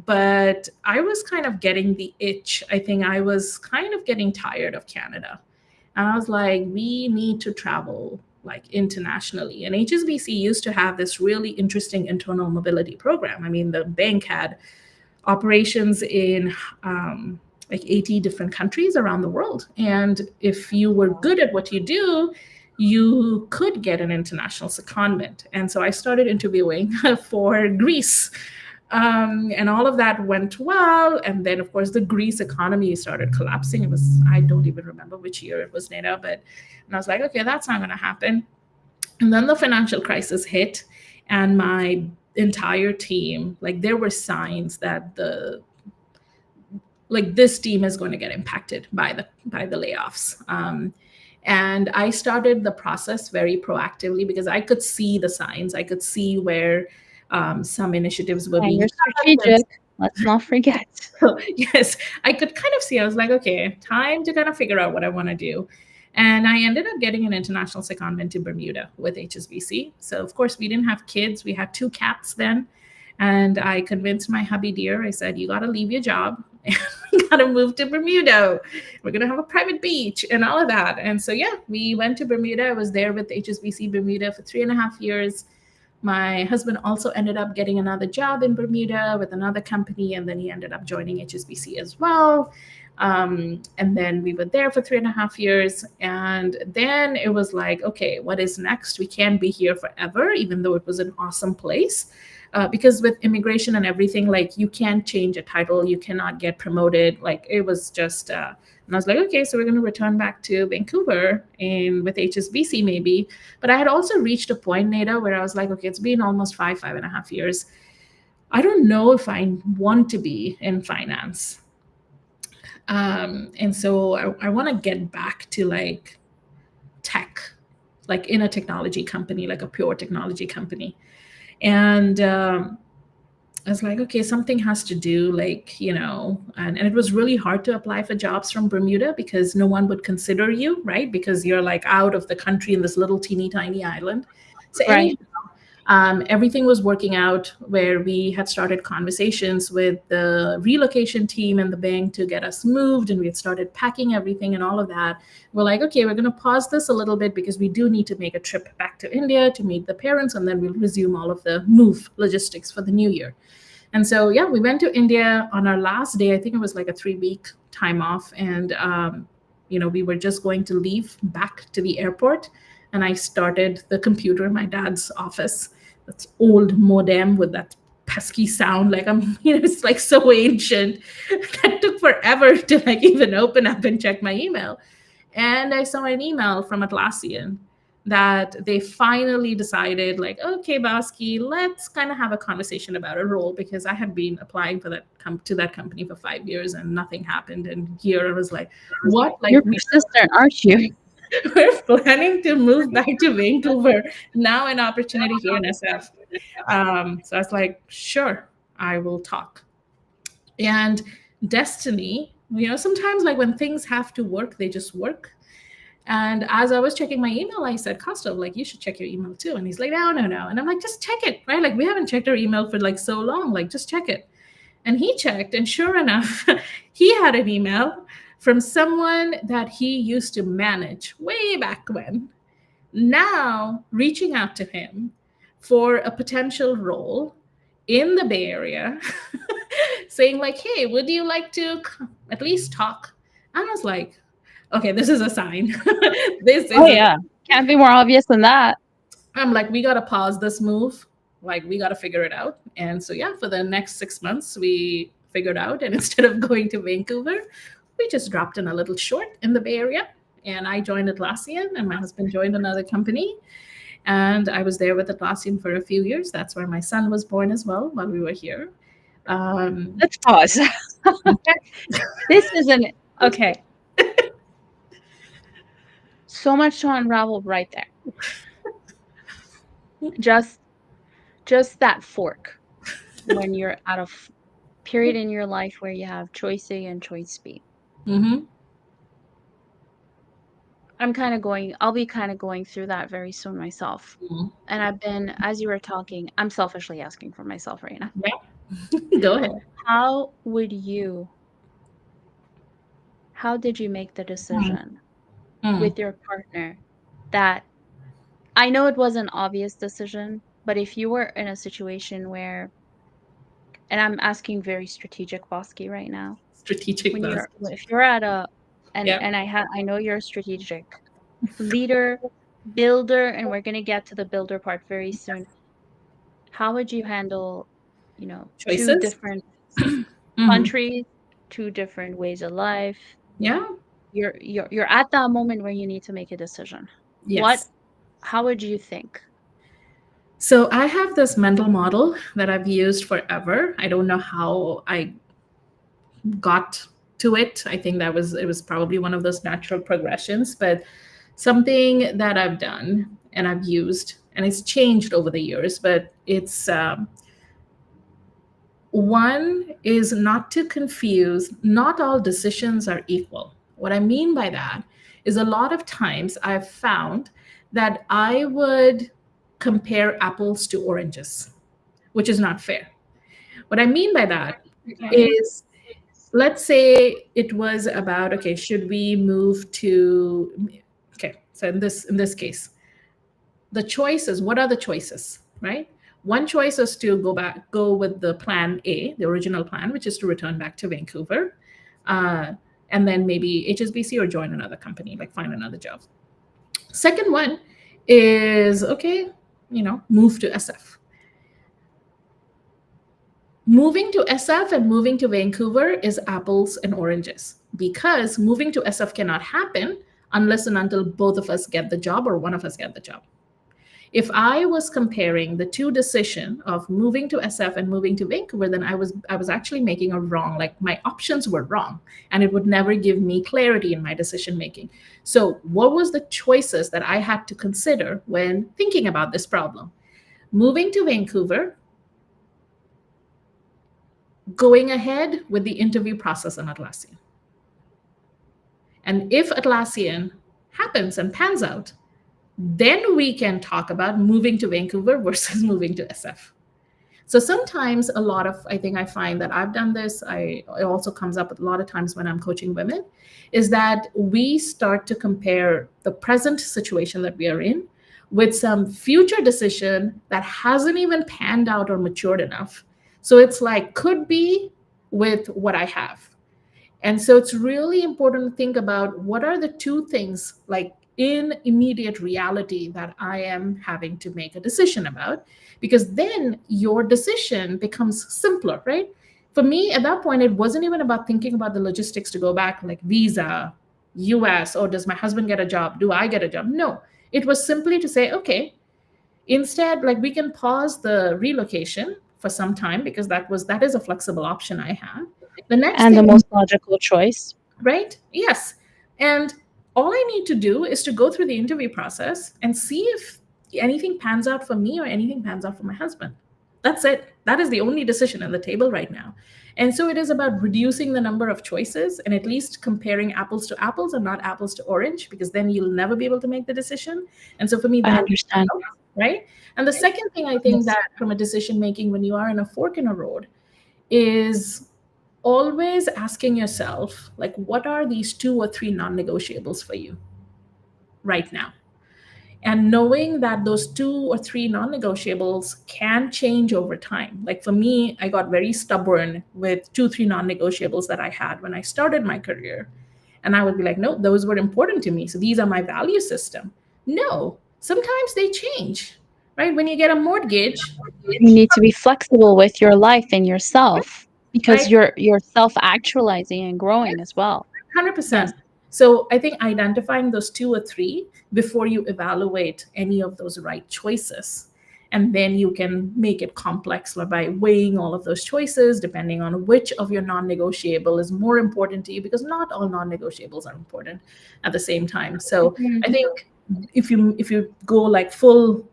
But I was kind of getting the itch. I think I was kind of getting tired of Canada. And I was like, we need to travel like internationally. And HSBC used to have this really interesting internal mobility program. I mean, the bank had operations in like 80 different countries around the world. And if you were good at what you do, you could get an international secondment. And so I started interviewing for Greece. And all of that went well. And then, of course, the Greece economy started collapsing. It was, I don't even remember which year it was, Neda, but and I was like, okay, that's not going to happen. And then the financial crisis hit, and my entire team, like, there were signs that this team is going to get impacted by the layoffs. And I started the process very proactively because I could see the signs. I could see where some initiatives were And being you're cut. And strategic. Let's not forget. so, yes, I could kind of see. I was like, okay, time to kind of figure out what I want to do. And I ended up getting an international secondment to Bermuda with HSBC. So, of course, we didn't have kids. We had two cats then. And I convinced my hubby dear, I said, you got to leave your job and we got to move to Bermuda. We're going to have a private beach and all of that. And so, yeah, we went to Bermuda. I was there with HSBC Bermuda for 3.5 years. My husband also ended up getting another job in Bermuda with another company, and then he ended up joining HSBC as well. And then we were there for 3.5 years. And then it was like, okay, what is next? We can't be here forever, even though it was an awesome place. Because with immigration and everything, like, you can't change a title, you cannot get promoted. Like, it was just, and I was like, okay, so we're going to return back to Vancouver and with HSBC maybe. But I had also reached a point, Neda, where I was like, okay, it's been almost 5.5 years. I don't know if I want to be in finance. And so I want to get back to like tech, like in a technology company, like a pure technology company. And I was like, okay, something has to do, like, and it was really hard to apply for jobs from Bermuda because no one would consider you, right? Because you're like out of the country in this little teeny tiny island. So anyhow, Right. Everything was working out where we had started conversations with the relocation team and the bank to get us moved, and we had started packing everything and all of that. We're like, okay, we're going to pause this a little bit because we do need to make a trip back to India to meet the parents, and then we'll resume all of the move logistics for the new year. And so, yeah, we went to India on our last day. I think it was like a 3-week time off. And, we were just going to leave back to the airport. And I started the computer in my dad's office. That's old modem with that pesky sound. Like it's like so ancient. That took forever to like even open up and check my email. And I saw an email from Atlassian that they finally decided, like, okay, Bosky, let's kind of have a conversation about a role, because I had been applying for to that company for 5 years and nothing happened. And here I was like, what? Like, you're persistent, aren't you? We're planning to move back to Vancouver. Now an opportunity here in SF. So I was like, sure, I will talk. And destiny, sometimes like when things have to work, they just work. And as I was checking my email, I said, Costa, like, you should check your email too. And he's like, no. And I'm like, just check it, right? Like, we haven't checked our email for like so long. Like, just check it. And he checked, and sure enough, he had an email from someone that he used to manage way back when, now reaching out to him for a potential role in the Bay Area, saying like, hey, would you like to at least talk? And I was like, okay, this is a sign. This is Can't be more obvious than that. I'm like, we got to pause this move. Like, we got to figure it out. And so, yeah, for the next 6 months, we figured out. And instead of going to Vancouver, we just dropped in a little short in the Bay Area. And I joined Atlassian, and my husband joined another company. And I was there with Atlassian for a few years. That's where my son was born as well while we were here. Let's pause. This isn't okay. So much to unravel right there. Just that fork when you're at a period in your life where you have choice A and choice B. Mm-hmm. I'll be kind of going through that very soon myself. Mm-hmm. And I've been, as you were talking, I'm selfishly asking for myself right now. Yeah. Go ahead. How did you make the decision with your partner that, I know it was an obvious decision, but if you were in a situation where, and I'm asking very strategic Bosky right now. Strategic. If you're at I know you're a strategic leader, builder, and we're gonna get to the builder part very soon. How would you handle, choices? 2 different countries, 2 different ways of life? Yeah. You're at that moment where you need to make a decision. Yes. How would you think? So I have this mental model that I've used forever. I don't know how I got to it. I think it was probably one of those natural progressions, but something that I've done and I've used, and it's changed over the years, but it's one is not to confuse, not all decisions are equal. What I mean by that is a lot of times I've found that I would compare apples to oranges, which is not fair. What I mean by that is, let's say it was about, okay, should we move to, okay, so in this case, the choices, what are the choices, right? One choice is to go with the plan A, the original plan, which is to return back to Vancouver, and then maybe HSBC or join another company, like find another job. Second one is, okay, move to SF. Moving to SF and moving to Vancouver is apples and oranges, because moving to SF cannot happen unless and until both of us get the job or one of us get the job. If I was comparing the 2 decisions of moving to SF and moving to Vancouver, then I was actually making a wrong, like my options were wrong, and it would never give me clarity in my decision making. So what was the choices that I had to consider when thinking about this problem? Moving to Vancouver, going ahead with the interview process on Atlassian. And if Atlassian happens and pans out, Then we can talk about moving to Vancouver versus moving to SF. So sometimes a lot of, I think I find that I've done this, it also comes up a lot of times when I'm coaching women, is that we start to compare the present situation that we are in with some future decision that hasn't even panned out or matured enough. So it's like could be with what I have. And so it's really important to think about what are the two things like in immediate reality that I am having to make a decision about, because then your decision becomes simpler, right? For me, at that point, it wasn't even about thinking about the logistics to go back, like visa, US, or does my husband get a job? Do I get a job? No, it was simply to say, okay, instead, like we can pause the relocation for some time because that is a flexible option I have. The next And the thing, most logical choice. right? Yes. And all I need to do is to go through the interview process and see if anything pans out for me or anything pans out for my husband. That's it. That is the only decision on the table right now. And so it is about reducing the number of choices and at least comparing apples to apples and not apples to orange, because then you'll never be able to make the decision. And so for me, I that understand. helps, right? And the second thing I think Yes. that from a decision making, when you are in a fork in a road, is always asking yourself, like, what are these two or three non-negotiables for you right now? And knowing that those two or three non-negotiables can change over time. Like for me, I got very stubborn with two, three non-negotiables that I had when I started my career. And I would be like, no, those were important to me. So these are my value system. No, sometimes they change, right? When you get a mortgage, You need to be flexible with your life and yourself because right? you're self-actualizing and growing as well. Yes. 100%. So I think identifying those two or three before you evaluate any of those right choices. And then you can make it complex by weighing all of those choices, depending on which of your non negotiable is more important to you, because not all non negotiables are important at the same time. So Mhm. I think if you go like full,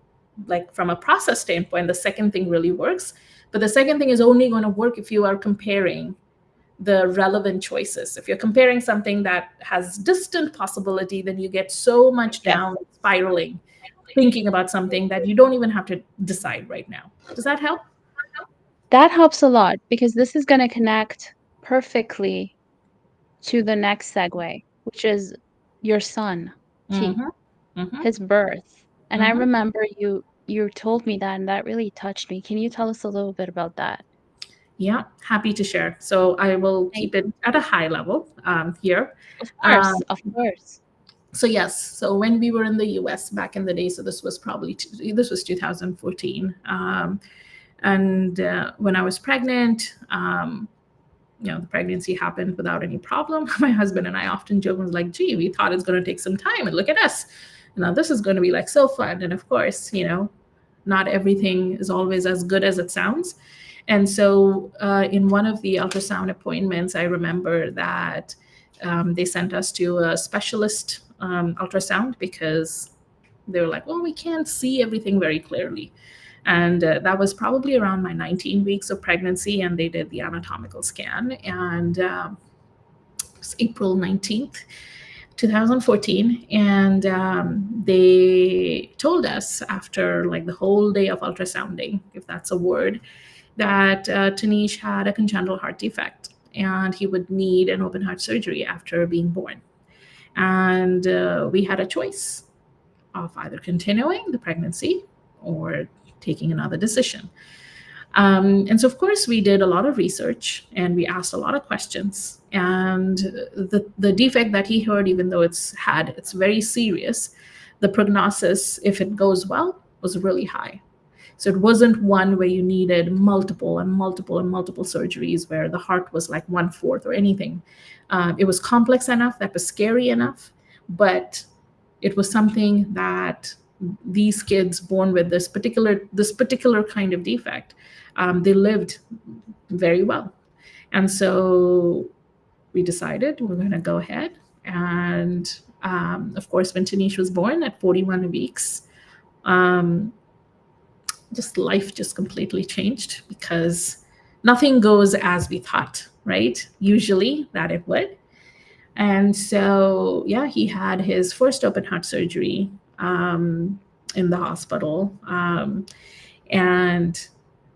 like from a process standpoint, the second thing really works. But the second thing is only going to work if you are comparing the relevant choices. If you're comparing something that has distant possibility, then you get so much Yes. down spiraling, thinking about something that you don't even have to decide right now. Does that help? That helps a lot because this is going to connect perfectly to the next segue, which is your son, T, Mm-hmm. Mm-hmm. his birth. And I Mm-hmm. remember you told me that and that really touched me. Can you tell us a little bit about that? Yeah, happy to share. So I will Thank keep it you. at a high level here. Of Um, course, of course. so yes, so when we were in the US back in the day, so this was probably this was 2014, and when I was pregnant, the pregnancy happened without any problem. My husband and I often joke, was like, gee, we thought it's going to take some time, and look at us. This is going to be like so fun. And of course, not everything is always as good as it sounds. And so in one of the ultrasound appointments, I remember that they sent us to a specialist ultrasound because they were like, well, we can't see everything very clearly. And that was probably around my 19 weeks of pregnancy, and they did the anatomical scan. And it was April 19th, 2014. And they told us after like the whole day of ultrasounding, if that's a word, that Tanish had a congenital heart defect and he would need an open heart surgery after being born. And we had a choice of either continuing the pregnancy or taking another decision. And so, of course, we did a lot of research and we asked a lot of questions. And the defect that he heard, even though it's very serious, the prognosis, if it goes well, was really high. So it wasn't one where you needed multiple and multiple and multiple surgeries where the heart was like 1/4 or anything. It was complex enough, that was scary enough, but it was something that these kids born with this particular kind of defect, they lived very well. And so we decided we're going to go ahead. And of course, when Tanish was born at 41 weeks, um, just life just completely changed because nothing goes as we thought, right? Usually that it would. And so, yeah, he had his first open heart surgery um, in the hospital. And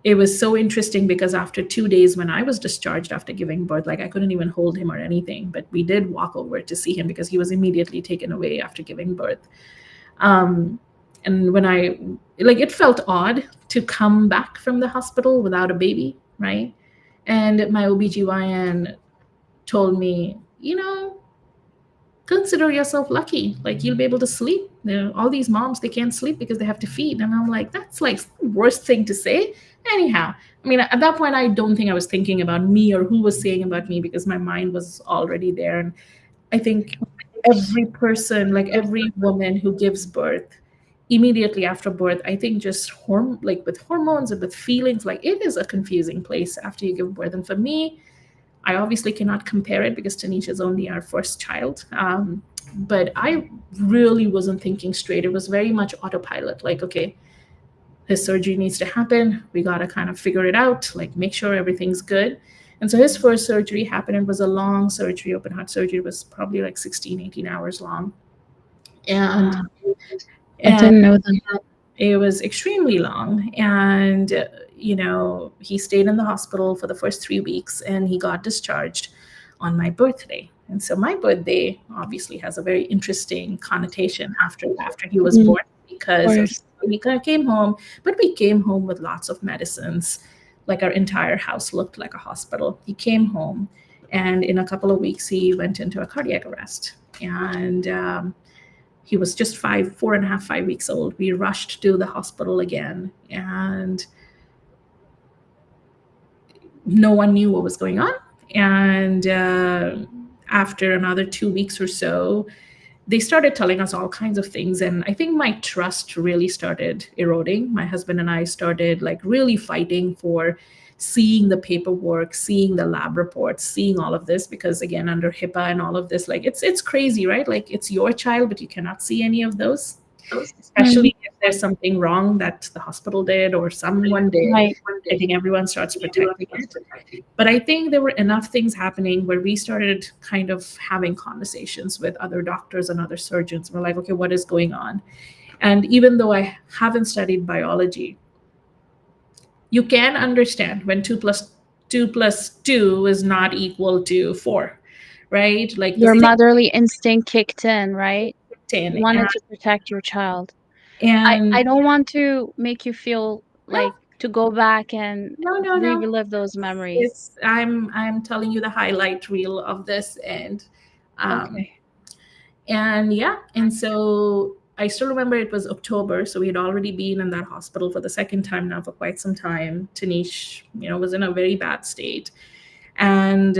it was so interesting because after 2 days, when I was discharged after giving birth, like I couldn't even hold him or anything, but we did walk over to see him because he was immediately taken away after giving birth. Um, and when I, like, it felt odd to come back from the hospital without a baby, right? And my OBGYN told me, consider yourself lucky. Like, you'll be able to sleep. All these moms, they can't sleep because they have to feed. And I'm like, that's like the worst thing to say. Anyhow, I mean, at that point, I don't think I was thinking about me or who was saying about me, because my mind was already there. And I think every person, like every woman who gives birth, immediately after birth, I think just like with hormones and with feelings, like it is a confusing place after you give birth. And for me, I obviously cannot compare it because Tanisha is only our first child. But I really wasn't thinking straight. It was very much autopilot. Like, okay, his surgery needs to happen. We got to kind of figure it out, like make sure everything's good. And so his first surgery happened. It was a long surgery, open heart surgery. It was probably like 16, 18 hours long. And, I didn't know that. it was extremely long. And, he stayed in the hospital for the first 3 weeks and he got discharged on my birthday. And so my birthday obviously has a very interesting connotation after he was born, because we kind of came home, but we came home with lots of medicines. Like our entire house looked like a hospital. He came home, and in a couple of weeks, he went into a cardiac arrest. And he was just 4.5, 5 weeks old. We rushed to the hospital again, and no one knew what was going on. And after another 2 weeks or so, they started telling us all kinds of things. And I think my trust really started eroding. My husband and I started like really fighting for seeing the paperwork, seeing the lab reports, seeing all of this, because again, under HIPAA and all of this, like it's crazy, right? Like, it's your child, but you cannot see any of those, especially if there's something wrong that the hospital did or someone did. Right. I think everyone starts protecting it. But I think there were enough things happening where we started kind of having conversations with other doctors and other surgeons. We're like, okay, what is going on? And even though I haven't studied biology, you can understand when 2 plus 2 is not equal to 4, right? Like your motherly instinct kicked in, right? You wanted to protect your child. And I don't want to make you feel like to go back and no. relive those memories. I'm telling you the highlight reel of this. And Okay. and yeah, and so I still remember it was October, so we had already been in that hospital for the second time now for quite some time. Tanish, was in a very bad state. And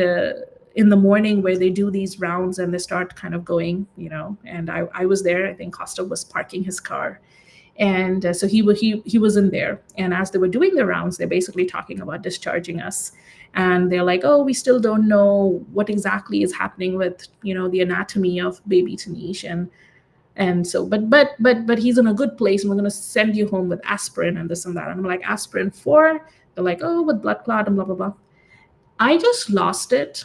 in the morning, where they do these rounds and they start kind of going, and I was there. I think Costa was parking his car. And so he was in there. And as they were doing the rounds, they're basically talking about discharging us. And they're like, oh, we still don't know what exactly is happening with, the anatomy of baby Tanish. And so, but he's in a good place, and we're going to send you home with aspirin and this and that. And I'm like, aspirin for? They're like, oh, with blood clot and blah, blah, blah. I just lost it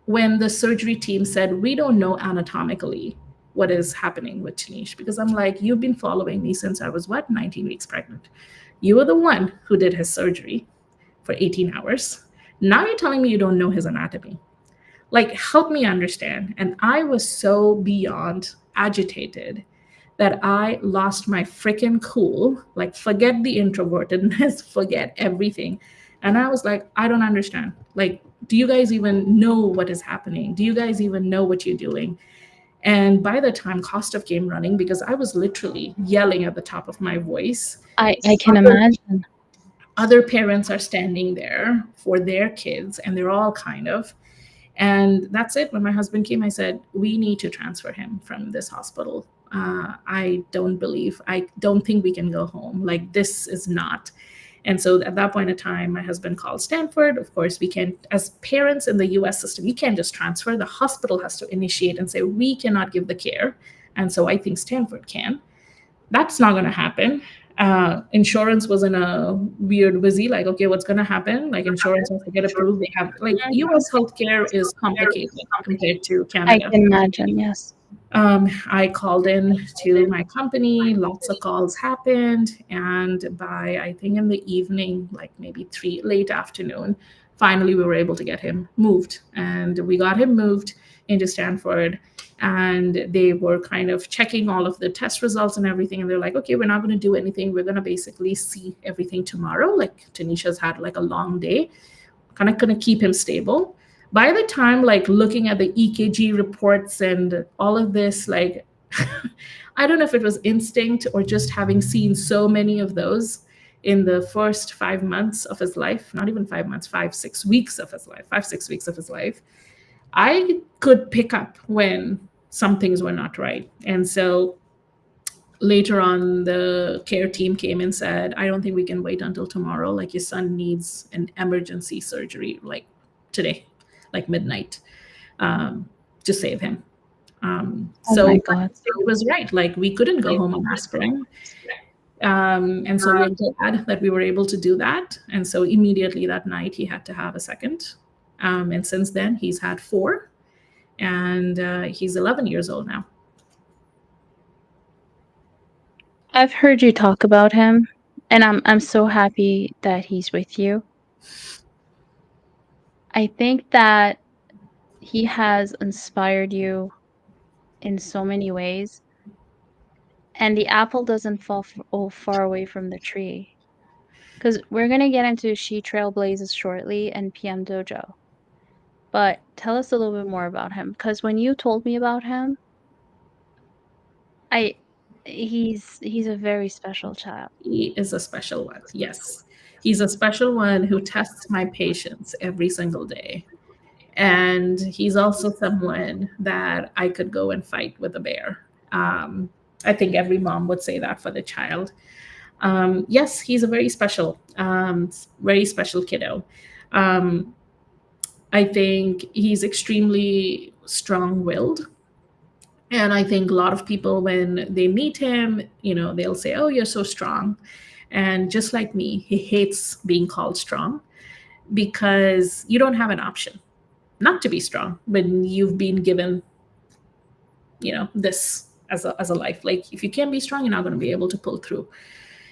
when the surgery team said, we don't know anatomically what is happening with Tanish, because I'm like, you've been following me since I was 19 weeks pregnant. You were the one who did his surgery for 18 hours. Now you're telling me you don't know his anatomy. Like, help me understand. And I was so beyond agitated that I lost my freaking cool. Like, forget the introvertedness, forget everything. And I was like, I don't understand. Like, do you guys even know what is happening? Do you guys even know what you're doing? And by the time Kostov came running, because I was literally yelling at the top of my voice, I can imagine. other parents are standing there for their kids, and they're all kind of. And that's it. When my husband came, I said, we need to transfer him from this hospital. I don't think we can go home. Like, this is not. And so at that point in time, my husband called Stanford. Of course, we can't, as parents in the US system, you can't just transfer. The hospital has to initiate and say, we cannot give the care. And so I think Stanford can. That's not going to happen. Insurance was in a weird wizzy, like, okay, what's going to happen? Like, insurance has to get approved. They have, like, US healthcare is complicated compared to Canada. I can imagine, yes. I called in to my company, lots of calls happened. And by, I think, in the evening, like maybe late afternoon, finally we were able to get him moved. And we got him moved into Stanford. And they were kind of checking all of the test results and everything. And they're like, okay, we're not going to do anything. We're going to basically see everything tomorrow. Like Tanisha's had like a long day, kind of going to keep him stable. By the time, like, looking at the EKG reports and all of this, like, I don't know if it was instinct or just having seen so many of those in the first 5 months of his life, not even 5 months, 5, 6 weeks of his life, 5, 6 weeks of his life, I could pick up when some things were not right. And so later on, the care team came and said, I don't think we can wait until tomorrow. Like, your son needs an emergency surgery, like today, like midnight, um, to save him. Oh my So God. it was right. Like, we couldn't go home on aspirin. And so we're glad that we were able to do that. And so immediately that night, he had to have a second. And since then, he's had four. And he's 11 years old now. I've heard you talk about him, and I'm so happy that he's with you. I think that he has inspired you in so many ways, and the apple doesn't fall far away from the tree. Because we're gonna get into SheTrailblazes shortly and PM Dojo. But tell us a little bit more about him. Because when you told me about him, I he's a very special child. He is a special one. Yes. He's a special one who tests my patience every single day. And he's also someone that I could go and fight with a bear. I think every mom would say that for the child. Yes, he's a very special kiddo. Um, I think he's extremely strong willed. And I think a lot of people, when they meet him, they'll say, oh, you're so strong. And just like me, he hates being called strong because you don't have an option not to be strong when you've been given, this as a life. Like, if you can't be strong, you're not going to be able to pull through.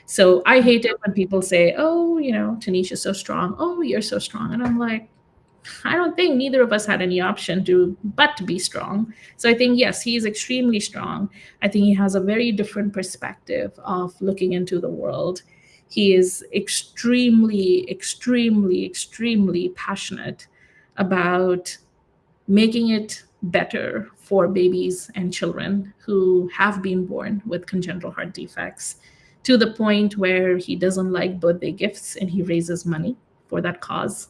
So I hate it when people say, oh, Tanisha's so strong. Oh, you're so strong. And I'm like, I don't think neither of us had any option but to be strong. So I think, yes, he is extremely strong. I think he has a very different perspective of looking into the world. He is extremely, extremely, extremely passionate about making it better for babies and children who have been born with congenital heart defects, to the point where he doesn't like birthday gifts and he raises money for that cause.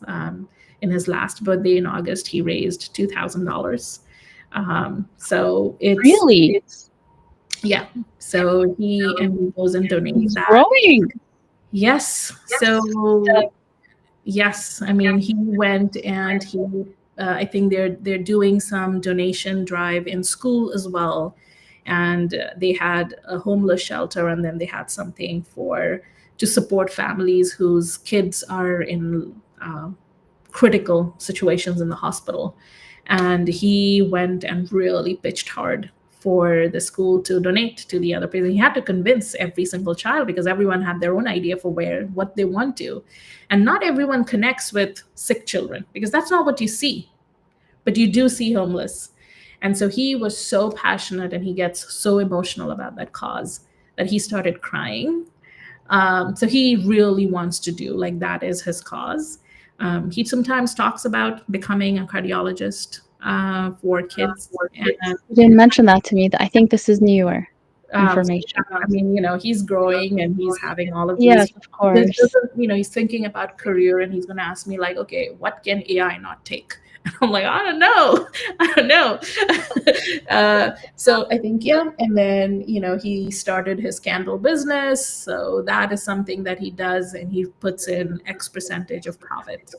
In his last birthday in August, he raised $2,000. So Really? Yeah. So he goes and donates He's that. growing. Yes. So yes, I mean, he went and I think they're doing some donation drive in school as well, and they had a homeless shelter, and then they had something to support families whose kids are in critical situations in the hospital. And he went and really pitched hard for the school to donate to the other place. He had to convince every single child because everyone had their own idea for what they want to. And not everyone connects with sick children because that's not what you see, but you do see homeless. And so he was so passionate and he gets so emotional about that cause that he started crying. So he really wants to do, like, that is his cause. He sometimes talks about becoming a cardiologist for kids. And You didn't mention that to me. I think this is newer information. I mean, he's growing and he's having all of Yes, these. of course. He's thinking about career and he's going to ask me, like, okay, what can AI not take? And I'm like, I don't know. I don't know. So I think, yeah. And then, he started his candle business. So that is something that he does. And he puts in X percentage of profit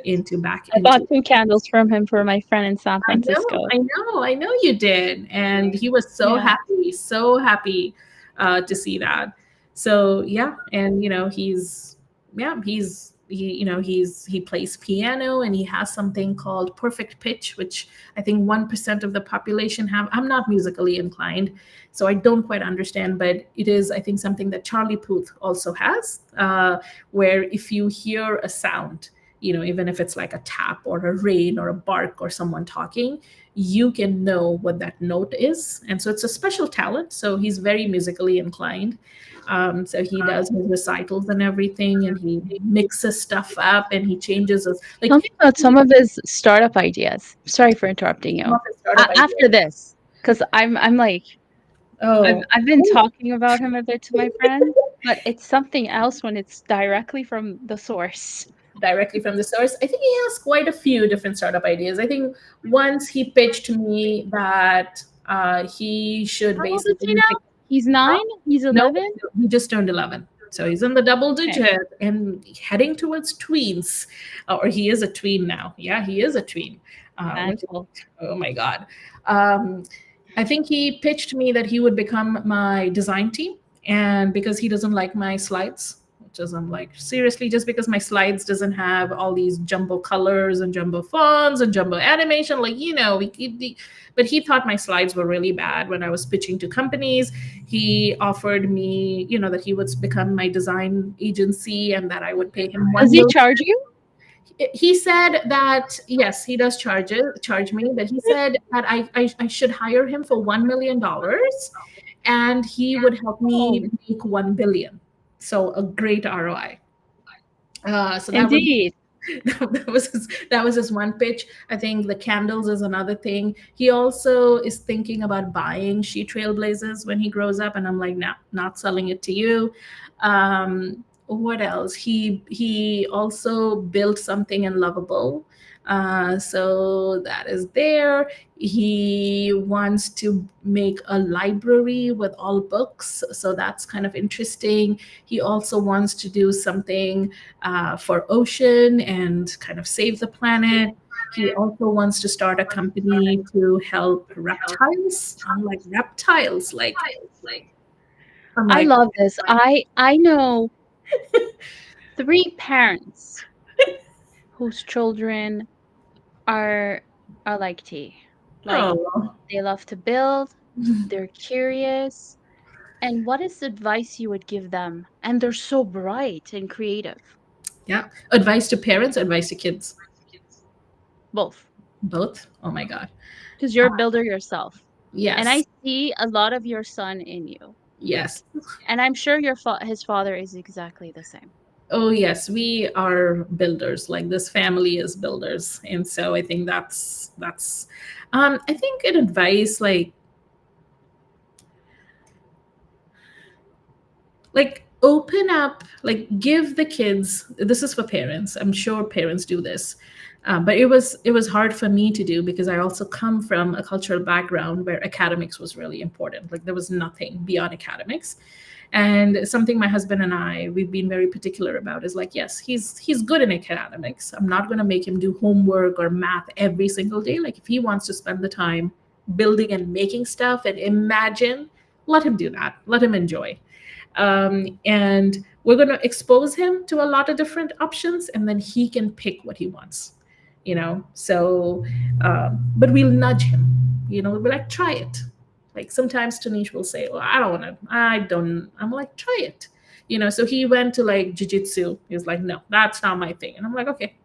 I bought 2 candles from him for my friend in San Francisco. I know you did. And he was so happy to see that. So, yeah. And, he's he plays piano, and he has something called perfect pitch, which I think 1% of the population have. I'm not musically inclined, so I don't quite understand, but it is, I think, something that Charlie Puth also has, where if you hear a sound, even if it's like a tap or a rain or a bark or someone talking, you can know what that note is. And so it's a special talent. So he's very musically inclined. So he does his recitals and everything, and he mixes stuff up, and he changes his, like, Tell me about some of his startup ideas. Sorry for interrupting some you. of his startup After ideas. this, because I'm like Oh, I've been talking about him a bit to my friends, but it's something else when it's directly from the source. directly from the source. I think he has quite a few different startup ideas. I think once he pitched to me that he should How old is he basically now? He's 9? He's no, 11? he just turned 11. So he's in the double Okay, digit and heading towards tweens. Or he is a tween now. Yeah, he is a tween. Which is, handful. oh my God. Um, I think he pitched me that he would become my design team. And because he doesn't like my slides, which is, I'm like, seriously, just because my slides doesn't have all these jumbo colors and jumbo fonts and jumbo animation, like, but he thought my slides were really bad when I was pitching to companies. He offered me, that he would become my design agency and that I would pay him Does 1 he million. charge you? He said that yes, he does charge me, but he said that I should hire him for $1 million, and he would help Oh, me make 1 billion. So a great ROI. So that would indeed. that was his one pitch. I think the candles is another thing. He also is thinking about buying SheTrailblazes when he grows up, and I'm like, nah, not selling it to you. What else? He also built something in Lovable. So that is there. He wants to make a library with all books. So that's kind of interesting. He also wants to do something for ocean and kind of save the planet. He also wants to start a company to help reptiles. I'm like, reptiles, like, I'm I like, love this. I know 3 parents whose children are like T. Like, oh, they love to build, they're curious, and what is the advice you would give them? And they're so bright and creative. yeah. Advice to parents, advice to kids, Both. both. Oh my God. Because you're a builder yourself. And I Yes, see a lot of your son in you. Like, yes. and I'm sure his father is exactly the same. Oh yes, we are builders. Like this family is builders, and so I think that's. I think an advice like open up, like give the kids, this is for parents, I'm sure parents do this, but it was hard for me to do because I also come from a cultural background where academics was really important. Like there was nothing beyond academics. And something my husband and we've been very particular about is like, yes, he's good in academics. I'm not going to make him do homework or math every single day. Like if he wants to spend the time building and making stuff and imagine, let him do that, let him enjoy. And we're going to expose him to a lot of different options, and then he can pick what he wants, so but we'll nudge him, we'll be like, try it. Like sometimes Tanish will say, well, I don't want to, I don't, I'm like, try it, so he went to like jiu-jitsu. He was like, no, that's not my thing. And I'm like, okay,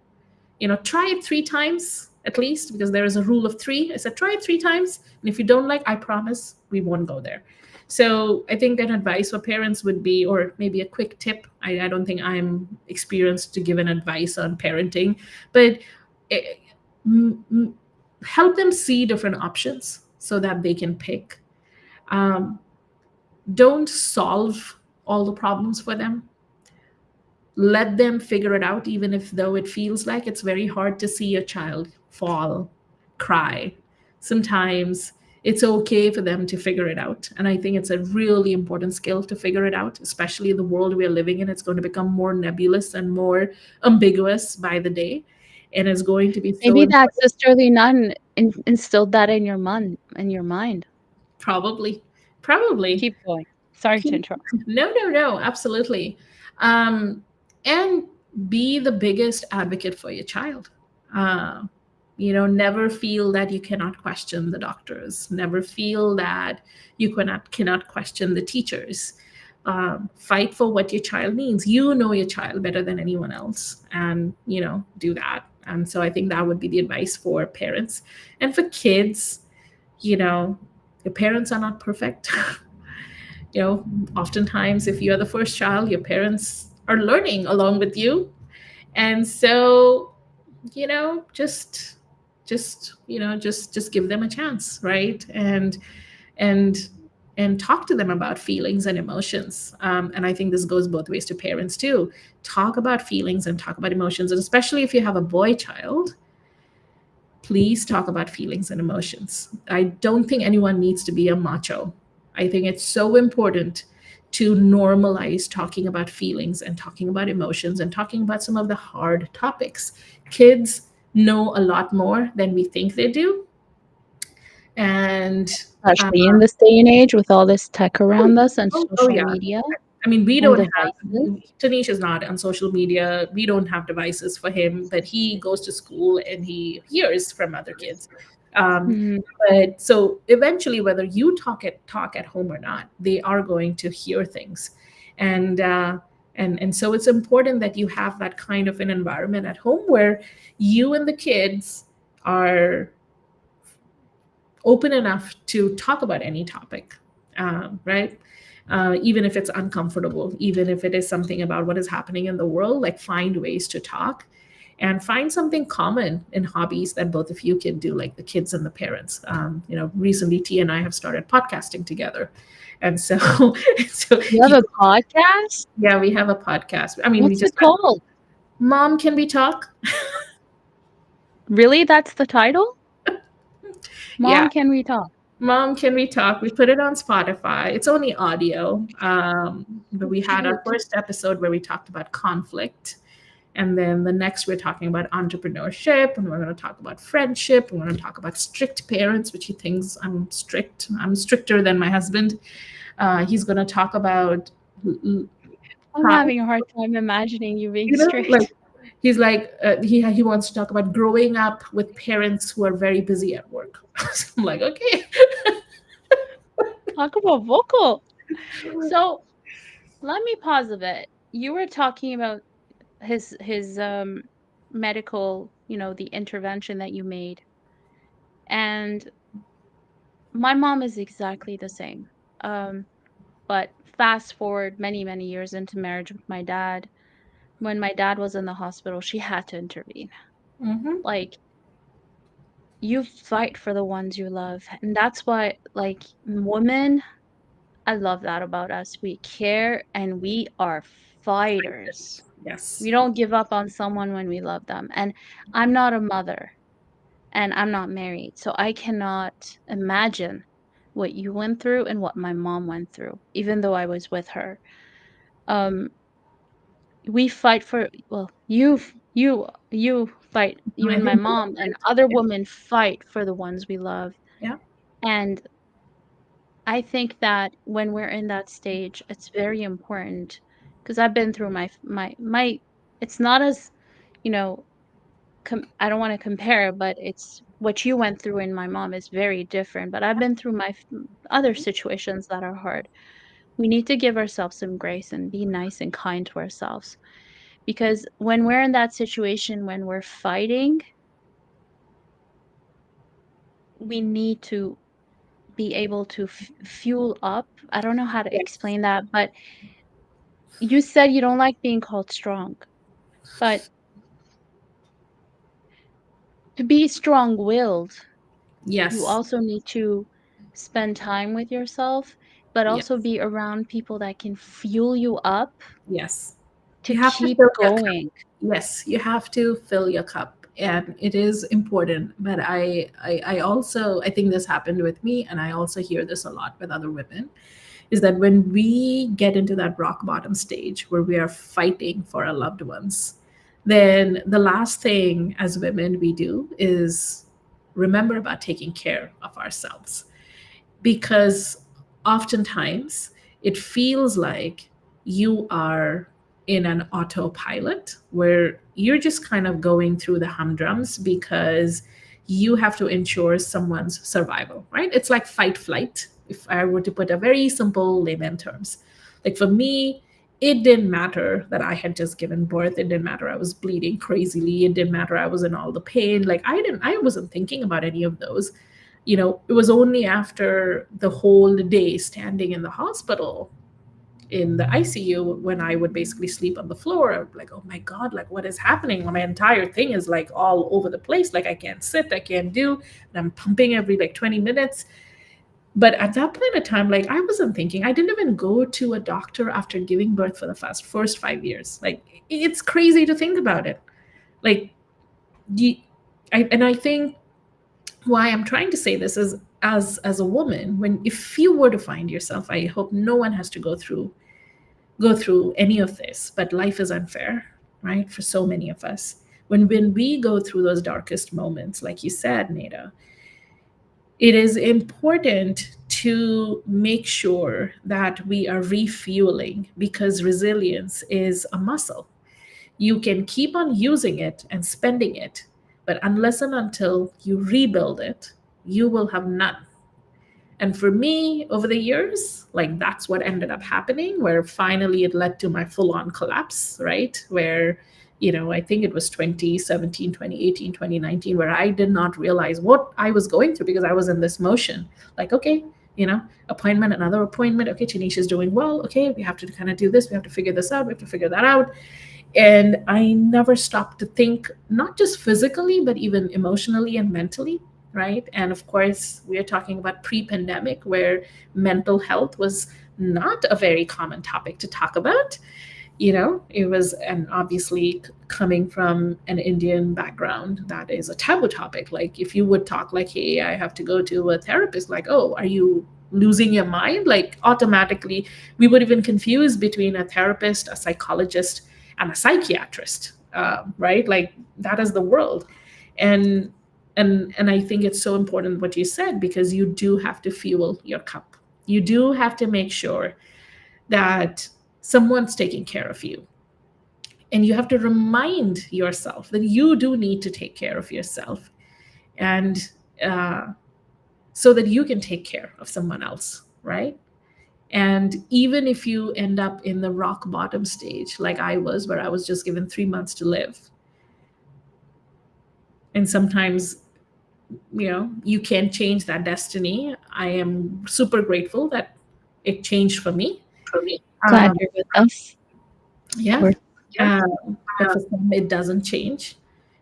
try it 3 times at least, because there is a rule of 3. I said, try it 3 times. And if you don't like, I promise we won't go there. So I think an advice for parents would be, or maybe a quick tip. I don't think I'm experienced to give an advice on parenting, but eh, m- m- help them see different options so that they can pick. Um, don't solve all the problems for them. Let them figure it out, even if though it feels like it's very hard to see a child fall, cry. Sometimes it's okay for them to figure it out. And I think it's a really important skill to figure it out, especially in the world we're living in. It's going to become more nebulous and more ambiguous by the day. And it's going to be so Maybe that important. sisterly nun instilled that in your mind. Probably, probably. Keep going. Sorry to interrupt. No, no, no, absolutely. Um, and be the biggest advocate for your child. Uh, never feel that you cannot question the doctors. Never feel that you cannot question the teachers. Fight for what your child needs. You know your child better than anyone else, and do that. And so I think that would be the advice for parents and for kids. Your parents are not perfect. Oftentimes, if you're the first child, your parents are learning along with you, and so just give them a chance, right? And and talk to them about feelings and emotions. And I think this goes both ways to parents too. Talk about feelings and talk about emotions, and especially if you have a boy child, please talk about feelings and emotions. I don't think anyone needs to be a macho. I think it's so important to normalize talking about feelings and talking about emotions and talking about some of the hard topics. Kids know a lot more than we think they do. And Especially in this day and age with all this tech around us and oh social yeah. media I mean, we and don't have, devices. Tanish is not on social media. We don't have devices for him, but he goes to school and he hears from other kids. Um, Mhm. but so eventually, whether you talk at home or not, they are going to hear things, and and so it's important that you have that kind of an environment at home where you and the kids are open enough to talk about any topic, right? Even if it's uncomfortable, even if it is something about what is happening in the world, like find ways to talk and find something common in hobbies that both of you can do, like the kids and the parents. Recently, T and I have started podcasting together. And so, so You have a podcast? yeah, we have a podcast. I mean, we What's just it had called? Mom, Can We Talk? Really? That's the title? Yeah, Mom, Can We Talk? Mom, Can We Talk? We put it on Spotify. It's only audio. But So we had our cute. first episode where we talked about conflict. And then the next, we're talking about entrepreneurship, and we're going to talk about friendship. And we're going to talk about strict parents, which he thinks I'm strict. I'm stricter than my husband. He's going to talk about, I'm how, having a hard time imagining you being like, strict. he's like, he wants to talk about growing up with parents who are very busy at work. So I'm like, okay. Talk about vocal. So let me pause a bit. You were talking about his medical, the intervention that you made. And my mom is exactly the same. Um, but fast forward many, many years into marriage with my dad. When my dad was in the hospital, she had to intervene. Hmm. Like, you fight for the ones you love. And that's why, like, women, I love that about us. We care and we are fighters. Yes. We don't give up on someone when we love them. And I'm not a mother and I'm not married. So I cannot imagine what you went through and what my mom went through, even though I was with her. Um, we fight for, well, you fight, you I and my think, mom and other women fight for the ones we love. yeah. And I think that when we're in that stage, it's very important because I've been through my it's not as, you know, I don't want to compare, but it's what you went through and my mom is very different. But I've been through other situations that are hard. We need to give ourselves some grace and be nice and kind to ourselves because when we're in that situation, when we're fighting, we need to be able to fuel up. I don't know how to Yes. explain that, but you said you don't like being called strong, but to be strong-willed, you Yes. also need to spend time with yourself, but also Yes. be around people that can fuel you up Yes. to You have to keep fill your cup. going. Yes, you have to fill your cup, and it is important. But I also, I think this happened with me, and I also hear this a lot with other women, is that when we get into that rock bottom stage where we are fighting for our loved ones, then the last thing as women we do is remember about taking care of ourselves, because oftentimes it feels like you are in an autopilot where you're just kind of going through the humdrums because you have to ensure someone's survival, right? It's like fight flight, if I were to put a very simple layman terms. Like for me, it didn't matter that I had just given birth. It didn't matter I was bleeding crazily. It didn't matter I was in all the pain. Like I wasn't thinking about any of those. It was only after the whole day standing in the hospital in the ICU when I would basically sleep on the floor. I would be like, oh my God, like what is happening? My entire thing is like all over the place. Like I can't sit, I can't do, and I'm pumping every like 20 minutes. But at that point of time, like I wasn't thinking, I didn't even go to a doctor after giving birth for the first 5 years. Like it's crazy to think about it. Like, you, I think why I'm trying to say this is as a woman, when if you were to find yourself, I hope no one has to go through any of this, but life is unfair, right? For so many of us. When we go through those darkest moments, like you said, Neda, it is important to make sure that we are refueling because resilience is a muscle. You can keep on using it and spending it, but unless and until you rebuild it, you will have none. And for me, over the years, like that's what ended up happening, where finally it led to my full on collapse, right? Where, I think it was 2017, 2018, 2019, where I did not realize what I was going through because I was in this motion. Like, okay, appointment, another appointment. Okay, Tanisha's doing well. Okay, we have to kind of do this. We have to figure this out. We have to figure that out. And I never stopped to think, not just physically, but even emotionally and mentally, right? And of course, we are talking about pre pandemic, where mental health was not a very common topic to talk about. It was, and obviously coming from an Indian background, that is a taboo topic. Like, if you would talk, like, hey, I have to go to a therapist, like, oh, are you losing your mind? Like, automatically, we would even confuse between a therapist, a psychologist, and a psychiatrist, right? Like, that is the world. And I think it's so important what you said, because you do have to fuel your cup. You do have to make sure that someone's taking care of you, and you have to remind yourself that you do need to take care of yourself, and so that you can take care of someone else, right? And even if you end up in the rock bottom stage, like I was, where I was just given 3 months to live, and sometimes, you can't change that destiny. I am super grateful that it changed for me. Glad Um, you're with us. Of yeah. course. But for some, it doesn't change.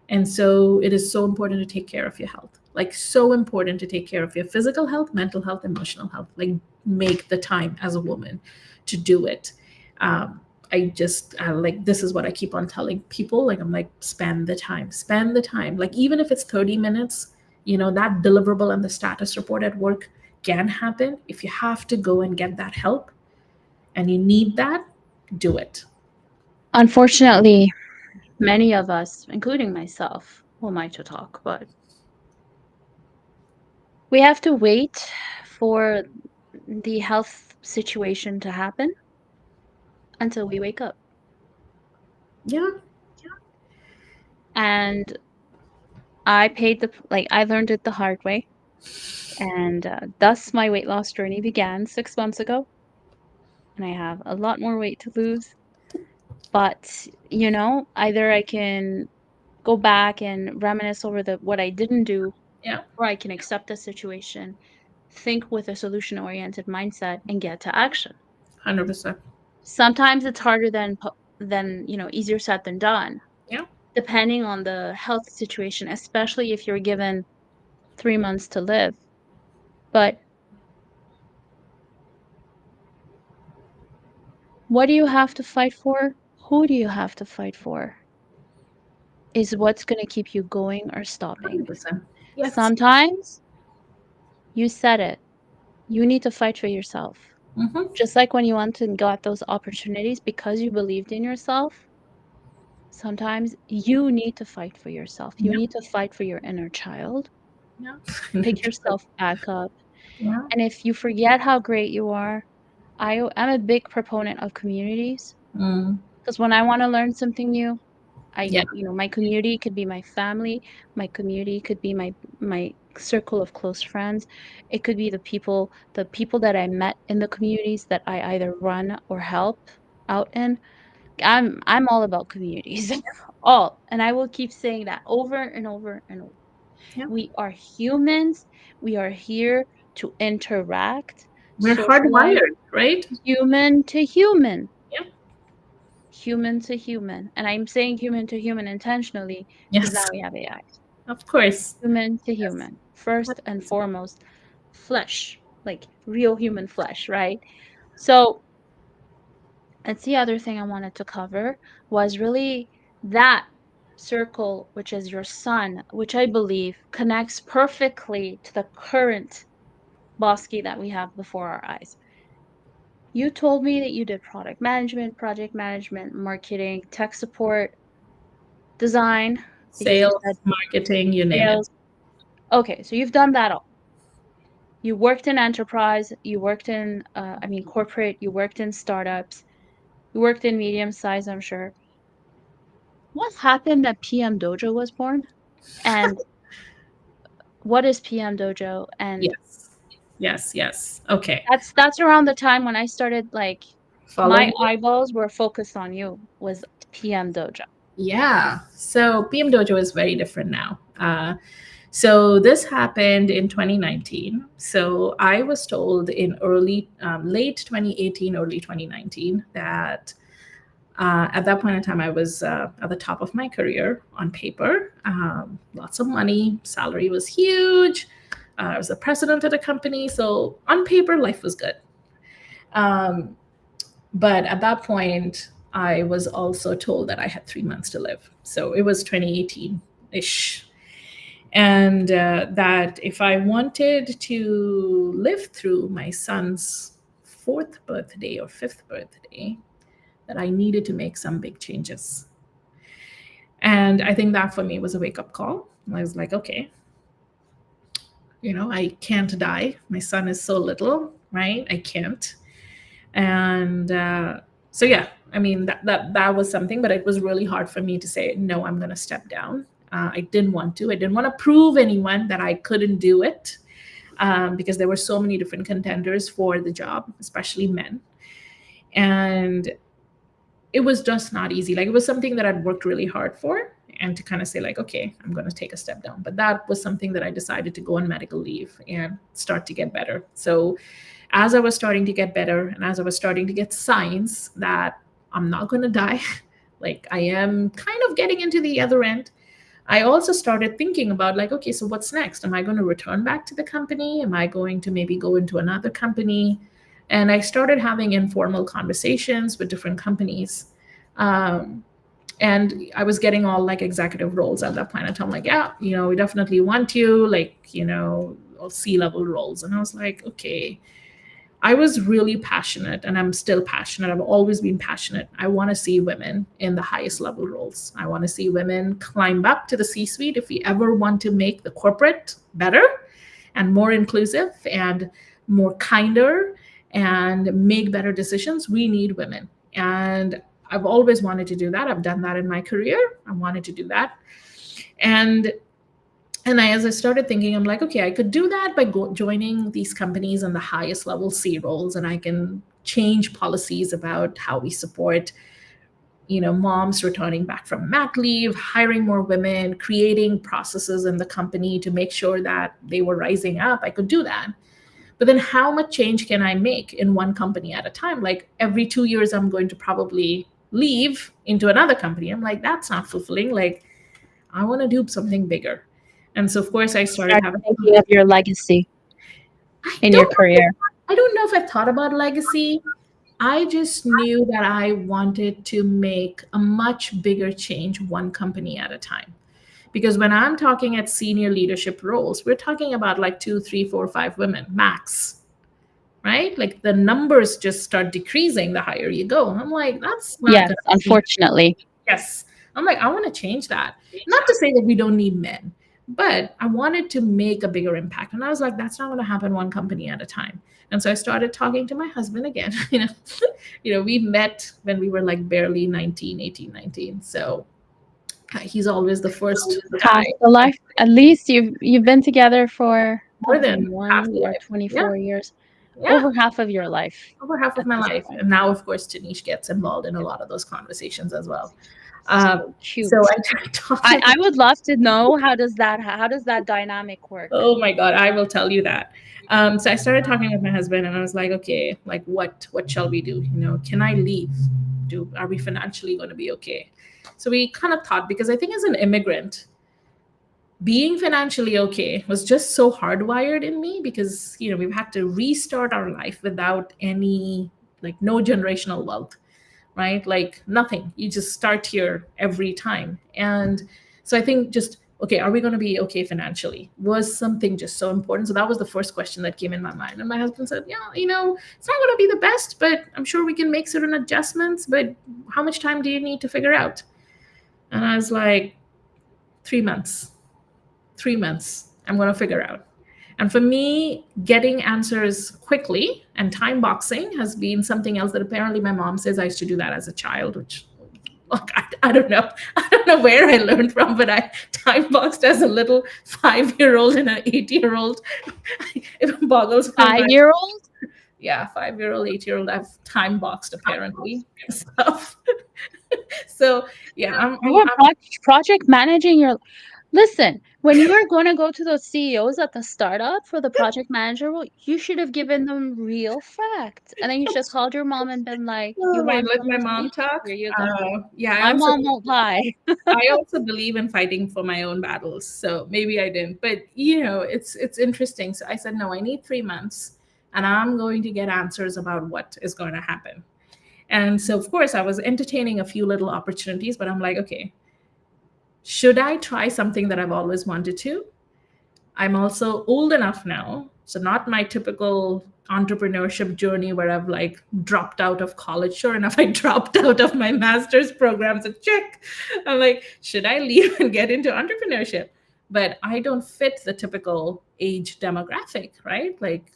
And so it is so important to take care of your health. Like, so important to take care of your physical health, mental health, emotional health. Like, make the time as a woman to do it. Like, this is what I keep on telling people. Like, I'm like, spend the time, spend the time. Like, even if it's 30 minutes, that deliverable and the status report at work can happen. If you have to go and get that help and you need that, do it. Unfortunately, many of us, including myself, who am I to talk, but we have to wait for the health situation to happen until we wake up. Yeah. And I learned it the hard way. And thus my weight loss journey began 6 months ago. And I have a lot more weight to lose. But, either I can go back and reminisce over what I didn't do, Yeah. or I can accept the situation, think with a solution-oriented mindset, and get to action. 100%. Sometimes it's harder than easier said than done, Yeah. depending on the health situation, especially if you're given 3 months to live. But what do you have to fight for? Who do you have to fight for? Is what's going to keep you going or stopping. 100%. Yes. Sometimes, you said it, you need to fight for yourself. Mm-hmm. Just like when you went and got those opportunities because you believed in yourself, sometimes you need to fight for yourself. You Yeah. need to fight for your inner child, Yeah. pick yourself back up. Yeah. And if you forget how great you are, I'm a big proponent of communities. Mm. Because when I want to learn something new, Yeah. my community could be my family, my community could be my circle of close friends. It could be the people that I met in the communities that I either run or help out in. I'm all about communities. All. And I will keep saying that over and over and over. Yeah. We are humans. We are here to interact, We're socialize, hardwired, right? human to human. Yeah. Human to human. And I'm saying human to human intentionally because now Yes. we have AI. Of course. Human to Yes. human. First and 100%. foremost, flesh, like real human flesh, right? So that's the other thing I wanted to cover was really that circle, which is your son, which I believe connects perfectly to the current Bosky that we have before our eyes. You told me that you did product management, project management, marketing, tech support, design. I think you Sales, said marketing, you name it. sales. Okay, so you've done that all. You worked in enterprise, you worked in, corporate, you worked in startups, you worked in medium size, I'm sure. What happened that PM Dojo was born? And what is PM Dojo? And Yes. Yes. Yes. Okay. that's around the time when I started like my Following you. eyeballs were focused on you was PM Dojo. Yeah. So PM Dojo is very different now. So this happened in 2019. So I was told in late 2018, early 2019 that at that point in time, I was at the top of my career on paper. Lots of money, salary was huge. I was the president of the company. So on paper, life was good. Um, but at that point, I was also told that I had 3 months to live. So it was 2018 ish. And that if I wanted to live through my son's fourth birthday or fifth birthday, that I needed to make some big changes. And I think that for me was a wake up call. I was like, okay, I can't die. My son is so little, right? I can't. And so, yeah, I mean, that was something, but it was really hard for me to say, no, I'm going to step down. I didn't want to. I didn't want to prove anyone that I couldn't do it because there were so many different contenders for the job, especially men. And it was just not easy. Like it was something that I'd worked really hard for, and to kind of say like, okay, I'm going to take a step down. But that was something that I decided to go on medical leave and start to get better. So as I was starting to get better and as I was starting to get signs that I'm not going to die, like I am kind of getting into the other end, I also started thinking about like, okay, so what's next? Am I going to return back to the company? Am I going to maybe go into another company? And I started having informal conversations with different companies. Um, and I was getting all like executive roles at that point. And I'm like, yeah, we definitely want you, like, all C-level roles. And I was like, okay, I was really passionate and I'm still passionate. I've always been passionate. I want to see women in the highest level roles. I want to see women climb up to the C suite. If we ever want to make the corporate better and more inclusive and more kinder and make better decisions, we need women. And I've always wanted to do that. I've done that in my career. I wanted to do that. And as I started thinking, I'm like, okay, I could do that by joining these companies in the highest level C roles, and I can change policies about how we support, moms returning back from mat leave, hiring more women, creating processes in the company to make sure that they were rising up. I could do that. But then how much change can I make in one company at a time? Like every 2 years, I'm going to probably leave into another company. I'm like, that's not fulfilling. Like, I want to do something bigger. And so, of course, I started Start having. thinking of your legacy I in your don't know. career. I don't know if I thought about legacy. I just knew that I wanted to make a much bigger change one company at a time. Because when I'm talking at senior leadership roles, we're talking about like 2, 3, 4, 5 women max, right? Like the numbers just start decreasing the higher you go. I'm like, that's not Yes, going to be. unfortunately. Yes. I'm like, I want to change that. Not to say that we don't need men, but I wanted to make a bigger impact. And I was like, that's not going to happen one company at a time. And so I started talking to my husband again. We met when we were like barely 19, 18, 19. So he's always the first guy. Half the life. At least you've been together for More than half 21 the or life. Yeah. 24 years. Yeah. Over half of your life Over half of at my this life. point. And now, of course, Tanish gets involved in a lot of those conversations as well. So cute. So I talked to I would love to know how does that dynamic work? Oh my God, I will tell you that. So I started talking with my husband, and I was like, okay, like what shall we do? Can I leave? Are we financially going to be okay? So we kind of thought, because I think as an immigrant, being financially okay was just so hardwired in me, because we've had to restart our life without any, like, no generational wealth, right? Like nothing. You just start here every time. And so I think just, okay, are we going to be okay financially was something just so important. So that was the first question that came in my mind. And my husband said, yeah, it's not going to be the best, but I'm sure we can make certain adjustments. But how much time do you need to figure out? And I was like, 3 months. 3 months. I'm going to figure out. And for me, getting answers quickly and time boxing has been something else that apparently my mom says I used to do that as a child, which, look, I don't know. I don't know where I learned from, but I time boxed as a little 5-year-old and an 8-year-old. It boggles my mind. 5-year-old? Yeah, 5-year-old, 8-year-old. I've time boxed apparently stuff. So yeah, You were project managing your. Listen, when you were going to go to those CEOs at the startup for the project manager role, you should have given them real facts. And then you should have called your mom and been like, you Wait, want let my someone to mom leave? talk. Here you go. Yeah, My mom won't lie. I also believe in fighting for my own battles. So maybe I didn't, but it's interesting. So I said, no, I need 3 months, and I'm going to get answers about what is going to happen. And so, of course, I was entertaining a few little opportunities, but I'm like, okay, should I try something that I've always wanted to? I'm also old enough now, so not my typical entrepreneurship journey where I've like dropped out of college. Sure enough, I dropped out of my master's program. So check. I'm like, should I leave and get into entrepreneurship? But I don't fit the typical age demographic, right? Like,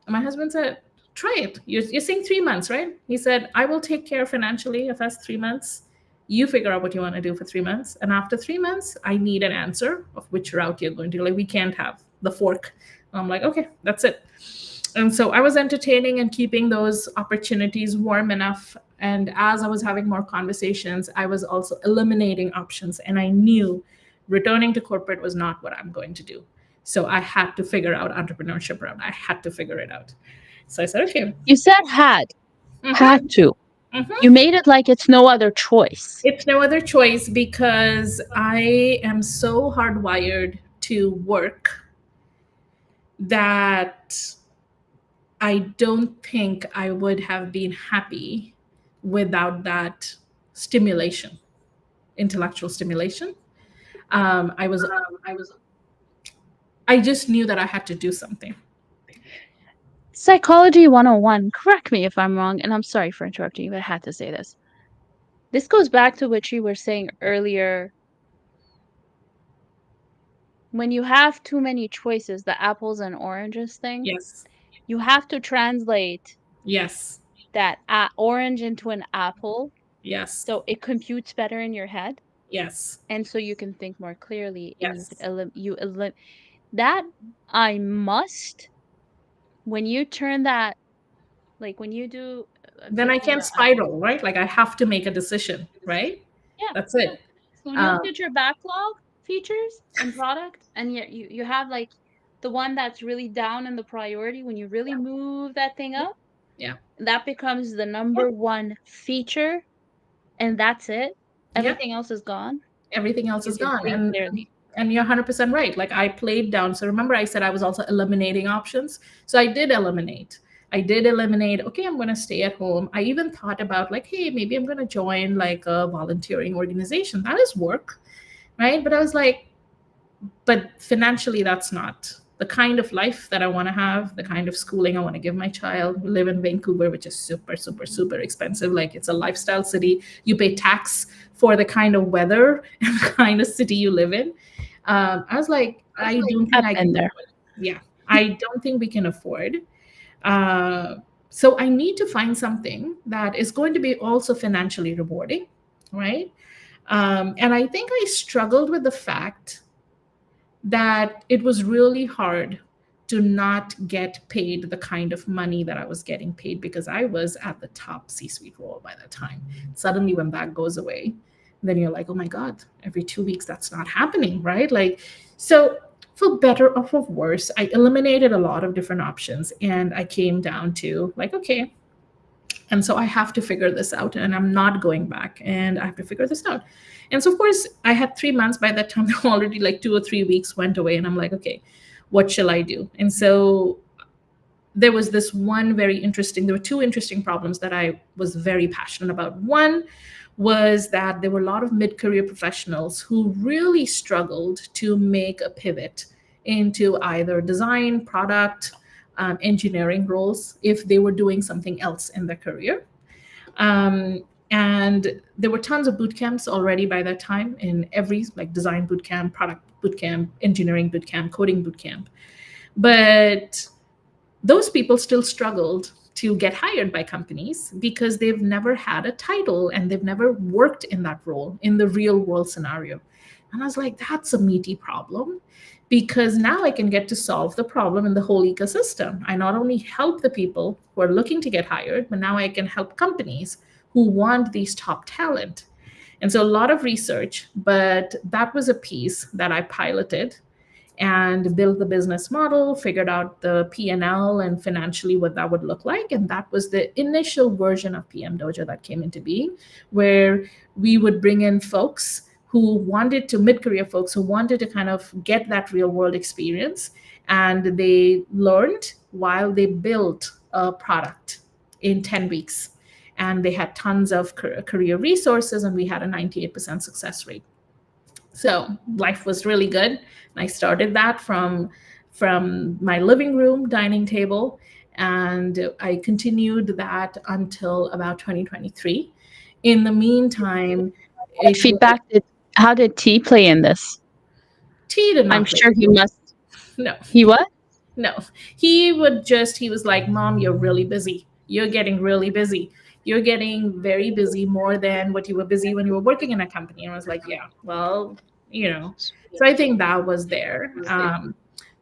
my husband said, try it. You're saying 3 months, right? He said, I will take care financially of us 3 months. You figure out what you want to do for 3 months. And after 3 months, I need an answer of which route you're going to. Like, we can't have the fork. I'm like, okay, that's it. And so I was entertaining and keeping those opportunities warm enough. And as I was having more conversations, I was also eliminating options. And I knew returning to corporate was not what I'm going to do. So I had to figure out entrepreneurship route. I had to figure it out. So I said, okay. You said had. Mhm. Had to. Mhm. You made it like it's no other choice. It's no other choice, because I am so hardwired to work that I don't think I would have been happy without that stimulation, intellectual stimulation. I just knew that I had to do something. Psychology 101. Correct me if I'm wrong, and I'm sorry for interrupting you, but I had to say this. This goes back to what you were saying earlier. When you have too many choices, the apples and oranges thing, Yes. you have to translate Yes. that orange into an apple Yes. so it computes better in your head, Yes. and so you can think more clearly, and you Yes. could that. I must, when you turn that, like when you do Then I taking can't the spiral, right? Like, I have to make a decision, right? yeah. That's it. So when you look at your backlog features and product, and you have like the one that's really down in the priority, when you really move that thing up, Yeah. that becomes the number one feature, and that's it. Yeah. Everything else is gone. Everything else You is can gone. think And clearly. and you're 100% right. Like, I played down. So remember, I said I was also eliminating options. So I did eliminate. Okay, I'm going to stay at home. I even thought about, like, hey, maybe I'm going to join like a volunteering organization. That is work, right? But I was like, but financially, that's not the kind of life that I want to have, the kind of schooling I want to give my child. We live in Vancouver, which is super, super, super expensive. Like, it's a lifestyle city. You pay tax for the kind of weather and the kind of city you live in. I was like, I don't think I've I can been there. afford. Yeah, I don't think we can afford. Uh, so I need to find something that is going to be also financially rewarding, right? And I think I struggled with the fact that it was really hard to not get paid the kind of money that I was getting paid because I was at the top C suite role by that time. Suddenly, when that goes away, then you're like, oh my God, every 2 weeks that's not happening, right? Like, so for better or for worse, I eliminated a lot of different options and I came down to like, okay, and so I have to figure this out and I'm not going back and I have to figure this out. And so of course I had 3 months by that time. Already like 2 or 3 weeks went away and I'm like, okay, what shall I do? And so there was this one very interesting, there were two interesting problems that I was very passionate about. One was that there were a lot of mid-career professionals who really struggled to make a pivot into either design, product, engineering roles if they were doing something else in their career. um, and there were tons of boot camps already by that time in every like design boot camp, product boot camp, engineering boot camp, coding boot camp. But those people still struggled to get hired by companies because they've never had a title and they've never worked in that role in the real world scenario. And I was like, that's a meaty problem because now I can get to solve the problem in the whole ecosystem. I not only help the people who are looking to get hired, but now I can help companies who want these top talent. And so a lot of research, but that was a piece that I piloted and built the business model, figured out the P&L and L and financially what that would look like. And that was the initial version of PM Dojo that came into being, where we would bring in folks who wanted to, mid-career folks who wanted to kind of get that real world experience. And they learned while they built a product in 10 weeks. And they had tons of career resources, and we had a 98% success rate. So life was really good. And I started that from my living room dining table, and I continued that until about 2023. In the meantime, What it was feedback did how did T play in this? T did I'm not play. sure he must. No, He what? no. He was like, Mom, you're really busy. You're getting really busy. You're getting very busy, more than what you were busy when you were working in a company. And I was like, yeah, well, you know. So I think that was there.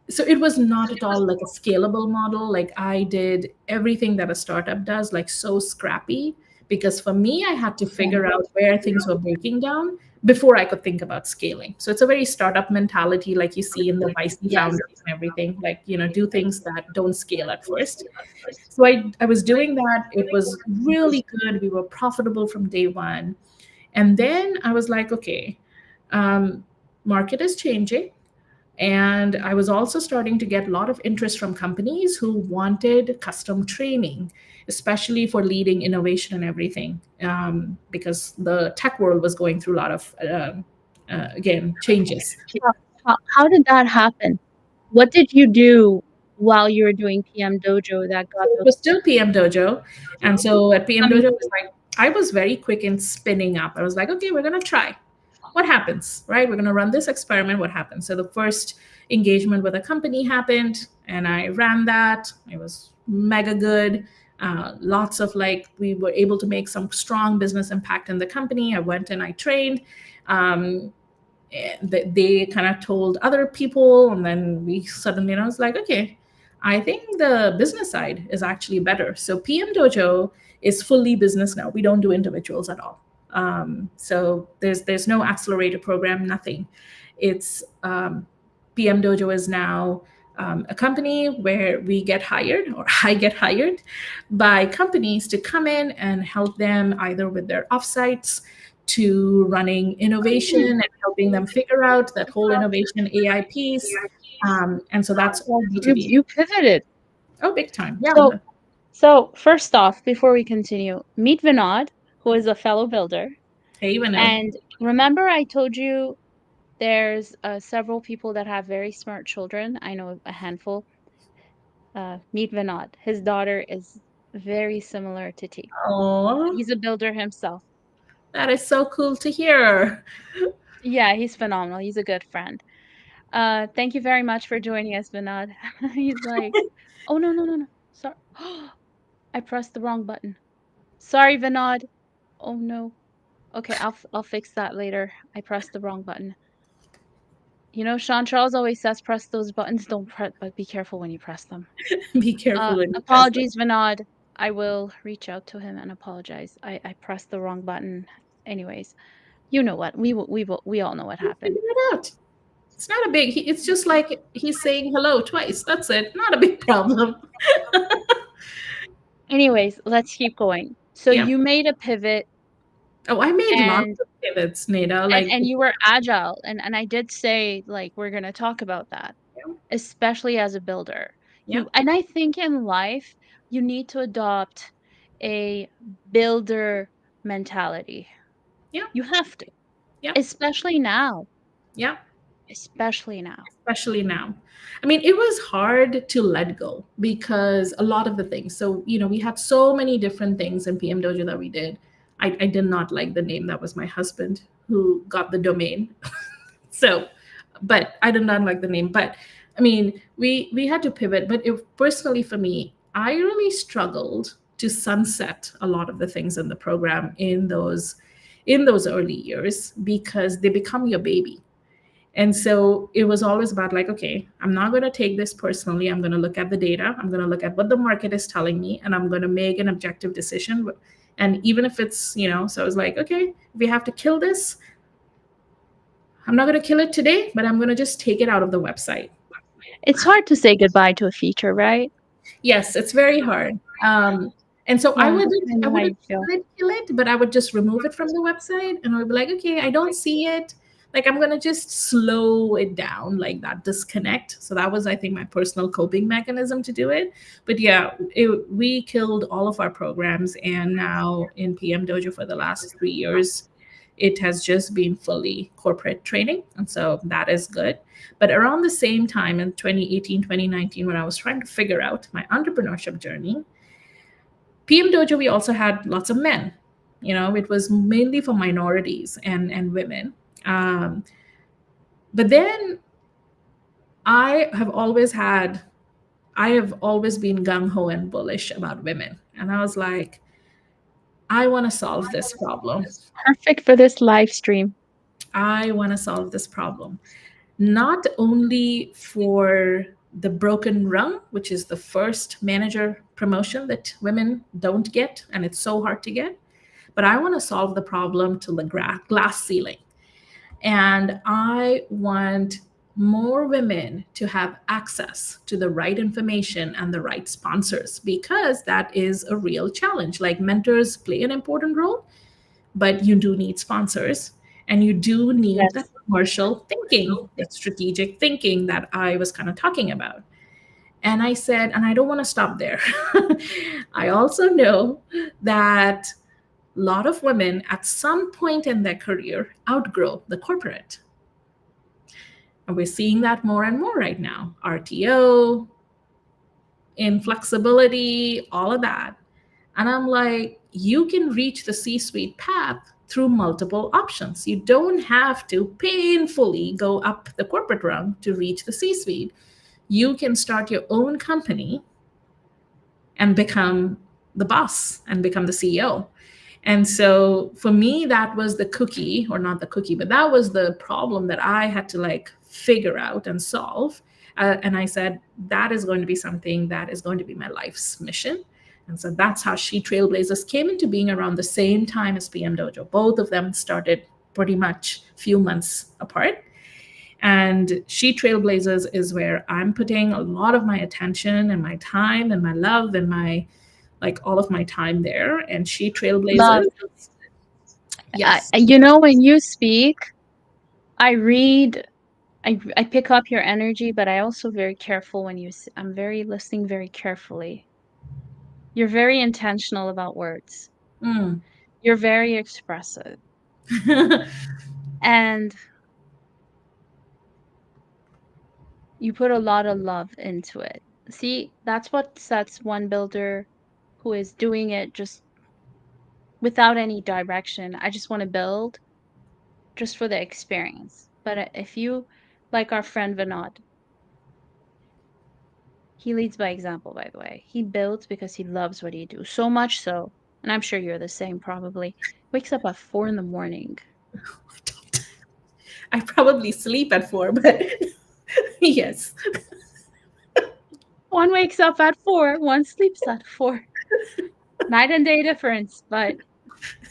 So it was not at all like a scalable model. Like I did everything that a startup does, like so scrappy, because for me, I had to figure out where things were breaking down before I could think about scaling. So it's a very startup mentality, like you see in the YC Yes. founders and everything, like, do things that don't scale at first. So I was doing that. It was really good. We were profitable from day one. And then I was like, okay, um, market is changing. And I was also starting to get a lot of interest from companies who wanted custom training, especially for leading innovation and everything, because the tech world was going through a lot of, again, changes. How did that happen? What did you do while you were doing PM Dojo that got So it those? was still PM Dojo. And so at PM I mean, Dojo, it was like, I was very quick in spinning up. I was like, okay, we're going to try. What happens, right? We're going to run this experiment. What happens? So the first engagement with a company happened, and I ran that. It was mega good. Lots of like, we were able to make some strong business impact in the company. I went and I trained. Um, they kind of told other people, and then we suddenly, I was like, okay, I think the business side is actually better. So PM Dojo is fully business now. We don't do individuals at all. So there's no accelerator program, nothing. It's PM Dojo is now a company where we get hired, or I get hired by companies to come in and help them either with their offsites, to running innovation and helping them figure out that whole innovation AI piece. And so that's all B2B. you pivoted. Oh, big time. Yeah. So first off, before we continue, meet Vinod, who is a fellow builder. Hey, Vinod. And remember, I told you there's several people that have very smart children. I know a handful. Meet Vinod. His daughter is very similar to T. Oh, He's a builder himself. that is so cool to hear. Yeah, he's phenomenal. He's a good friend. Thank you very much for joining us, Vinod. He's like, oh no, no, no, no. Sorry. I pressed the wrong button. Sorry, Vinod. Oh no. Okay, I'll fix that later. I pressed the wrong button. You know, Sean Charles always says press those buttons, don't press, but be careful when you press them. Be careful when you press them. Apologies, Vinod. I will reach out to him and apologize. I pressed the wrong button. Anyways, you know what? We all know what You happened. figure it out. It's not a big. It's just like he's saying hello twice. That's it. Not a big problem. Anyways, let's keep going. So Yeah. you made a pivot Oh, I made lots and of pivots, Neda. and Like, and you were agile and I did say like we're going to talk about that, yeah, especially as a builder. yeah, And I think in life you need to adopt a builder mentality. yeah, You have to, yeah, especially now, yeah. especially now. Especially now. I mean, it was hard to let go because a lot of the things. So, we had so many different things in PM Dojo that we did. I did not like the name. That was my husband who got the domain. So, but I did not like the name. But I mean, we had to pivot. But personally for me, I really struggled to sunset a lot of the things in the program in those early years because they become your baby. And so it was always about like, okay, I'm not going to take this personally. I'm going to look at the data. I'm going to look at what the market is telling me, and I'm going to make an objective decision. And even if it's, so I was like, okay, if we have to kill this, I'm not going to kill it today, but I'm going to just take it out of the website. It's hard to say goodbye to a feature, right? Yes, it's very hard. And so I Yeah, wouldn't, I I know how you wouldn't feel. kill it, but I would just remove it from the website, and I would be like, okay, I don't see it. Like I'm gonna just slow it down, like that disconnect. So that was, I think, my personal coping mechanism to do it. But yeah, we killed all of our programs, and now in PM Dojo for the last 3 years, it has just been fully corporate training, and so that is good. But around the same time in 2018, 2019, when I was trying to figure out my entrepreneurship journey, PM Dojo, we also had lots of men. It was mainly for minorities and women. Um, but then I have always had, I have always been gung ho and bullish about women. And I was like, I want to solve this problem. Perfect for this live stream. I want to solve this problem. Not only for the broken rung, which is the first manager promotion that women don't get, and it's so hard to get, but I want to solve the problem to the glass ceiling. And I want more women to have access to the right information and the right sponsors because that is a real challenge. Like mentors play an important role, but you do need sponsors and you do need that Yes. commercial thinking, that strategic thinking that I was kind of talking about. And I said, and I don't want to stop there. I also know that a lot of women at some point in their career outgrow the corporate. And we're seeing that more and more right now. RTO, inflexibility, all of that. And I'm like, you can reach the C suite path through multiple options. You don't have to painfully go up the corporate rung to reach the C suite. You can start your own company and become the boss and become the CEO. And so for me, that was the cookie, or not the cookie, but that was the problem that I had to like figure out and solve. And I said, that is going to be something that is going to be my life's mission. And so that's how SheTrailblazes came into being around the same time as PM Dojo. Both of them started pretty much a few months apart. And SheTrailblazes is where I'm putting a lot of my attention and my time and my love and my like all of my time there. And Love. SheTrailblazes, yes. You know, when you speak, I read, I pick up your energy, but I also very careful when I'm very listening very carefully. You're very intentional about words. Mm. You're very expressive. And you put a lot of love into it. See, that's what sets one builder who is doing it just without any direction. I just want to build just for the experience. But if you Like our friend Vinod. He leads by example, by the way. He builds because he loves what he do. So much so, and I'm sure you're the same probably. Wakes up at 4 in the morning. I probably sleep at 4, but yes. One wakes up at 4, one sleeps at 4. Night and day difference, but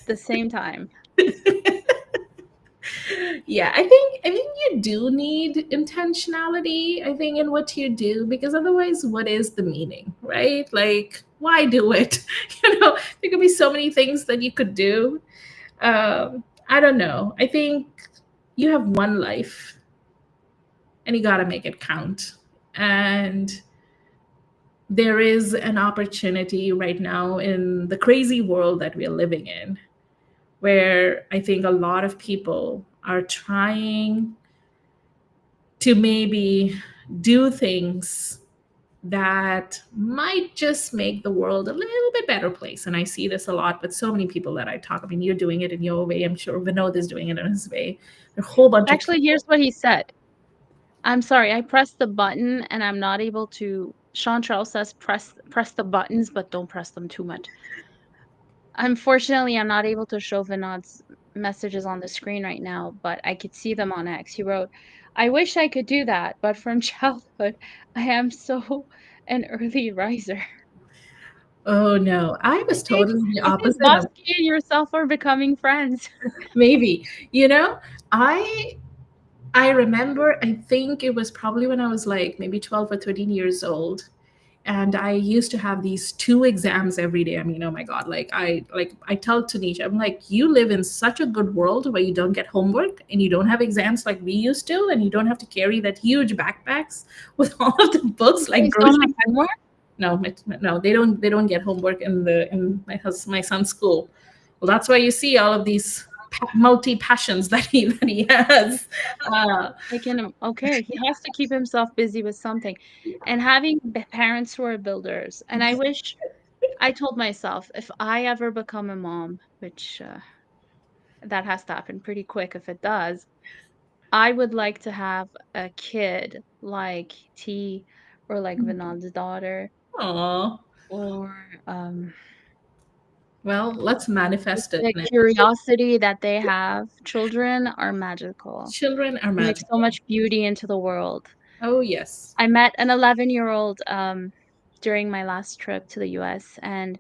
the same time. Yeah, I think you do need intentionality, I think, in what you do, because otherwise what is the meaning, right? Like, why do it? There could be so many things that you could do. I don't know. I think you have one life and you got to make it count. And there is an opportunity right now in the crazy world that we're living in, where I think a lot of people are trying to maybe do things that might just make the world a little bit better place. And I see this a lot with so many people that I talk. I mean, you're doing it in your way. I'm sure Vinod is doing it in his way. There are a whole bunch of Actually, people. here's what he said. I'm sorry, I pressed the button and I'm not able to. Sean Charles says press the buttons, but don't press them too much. Unfortunately, I'm not able to show Vinod's messages on the screen right now, but I could see them on X. He wrote, I wish I could do that, but from childhood, I am so an early riser. Oh no, I was totally the I think opposite of Bosky and yourself are becoming friends. maybe. You know, I I remember, I think it was probably when I was like maybe 12 or 13 years old. And I used to have these two exams every day. I mean, oh my God, like I tell Tanisha, I'm like, you live in such a good world where you don't get homework and you don't have exams like we used to, and you don't have to carry that huge backpacks with all of the books like Please don't have grocery. homework. No, they don't get homework in my son's school. Well, that's why you see all of these multi passions that he has. Uh, Okay, he has to keep himself busy with something. And having parents who are builders. And I wish I told myself if I ever become a mom, which that has to happen pretty quick if it does, I would like to have a kid like T or like Vinod's daughter aw. or Well, let's manifest it the now. curiosity that they have. Children are magical. Children are Bring so magical. much beauty into the world. Oh, yes. I met an 11-year-old during my last trip to the US, and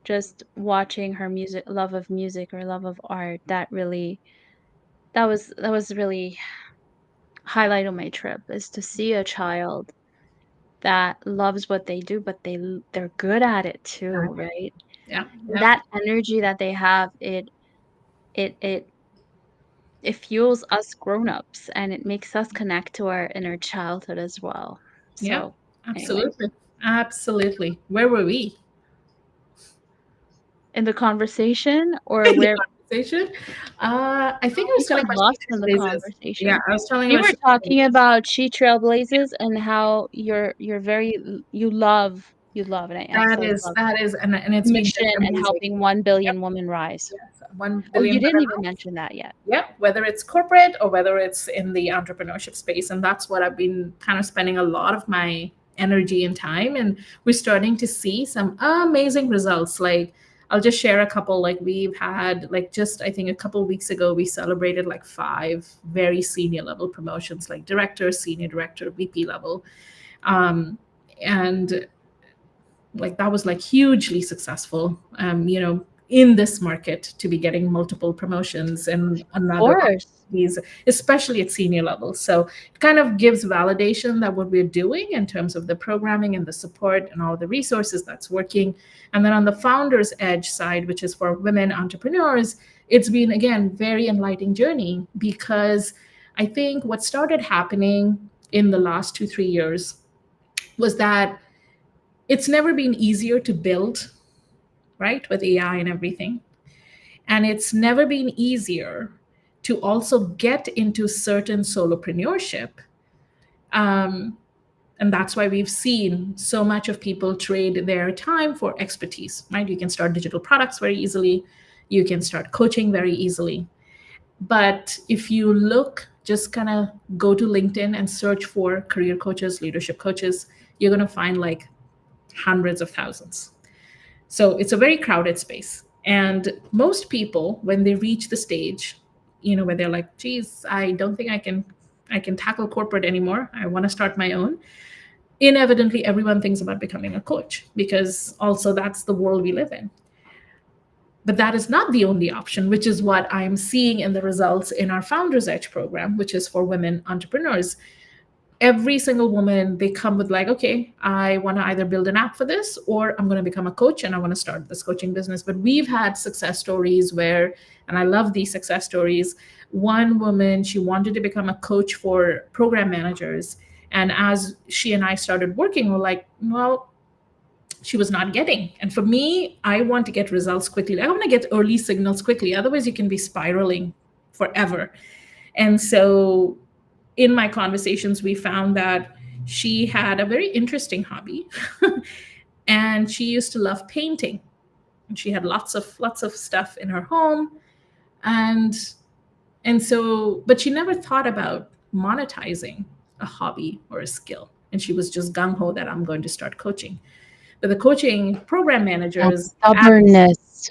just watching her love of music or love of art, that was really highlight of my trip, is to see a child that loves what they do, but they're good at it too, right? Yeah. And Yeah. that energy that they have, it it it fuels us grown-ups, and it makes us connect to our inner childhood as well. Yeah. So, anyway, Absolutely. Absolutely. Where were we in the conversation or in the where conversation? I think I was you telling got about lost in the SheTrailblazes. Yeah, conversation. I was telling We about were talking about SheTrailblazes and how you're very you love, and I that absolutely is love that is and it's been mission just and amazing. helping 1 Yep. billion women rise. Yes. 1 billion Oh, you didn't women. even mention that yet. Yeah, whether it's corporate or whether it's in the entrepreneurship space. And that's what I've been kind of spending a lot of my energy and time. And we're starting to see some amazing results. Like, I'll just share a couple. Like, we've had, like, just I think a couple of weeks ago, we celebrated like 5 very senior level promotions, like director, senior director, VP level. Um, and like that was like hugely successful, in this market, to be getting multiple promotions and Of another course. opportunities, especially at senior levels. So it kind of gives validation that what we're doing in terms of the programming and the support and all the resources, that's working. And then on the founders edge side, which is for women entrepreneurs, it's been again very enlightening journey, because I think what started happening in the last 2-3 years was that it's never been easier to build, right, with AI and everything. And it's never been easier to also get into certain solopreneurship. Um, and that's why we've seen so much of people trade their time for expertise, right? You can start digital products very easily, you can start coaching very easily. But if you look just kind of go to LinkedIn and search for career coaches, leadership coaches. You're going to find like hundreds of thousands. So it's a very crowded space. And most people, when they reach the stage, where they're like, geez, I don't think I can tackle corporate anymore. I want to start my own. Inevitably, everyone thinks about becoming a coach because also that's the world we live in. But that is not the only option, which is what I'm seeing in the results in our Founders Edge program, which is for women entrepreneurs. Every single woman, they come with like, okay, I want to either build an app for this, or I'm going to become a coach and I want to start this coaching business. But we've had success stories where, and I love these success stories. One woman, she wanted to become a coach for program managers. And as she and I started working, we're like, well, she was not getting. And for me, I want to get results quickly. I want to get early signals quickly. Otherwise, you can be spiraling forever. And so in my conversations, we found that she had a very interesting hobby and she used to love painting. And she had lots of stuff in her home. And so, but she never thought about monetizing a hobby or a skill. And she was just gung-ho that I'm going to start coaching. But the coaching program That's managers stubbornness.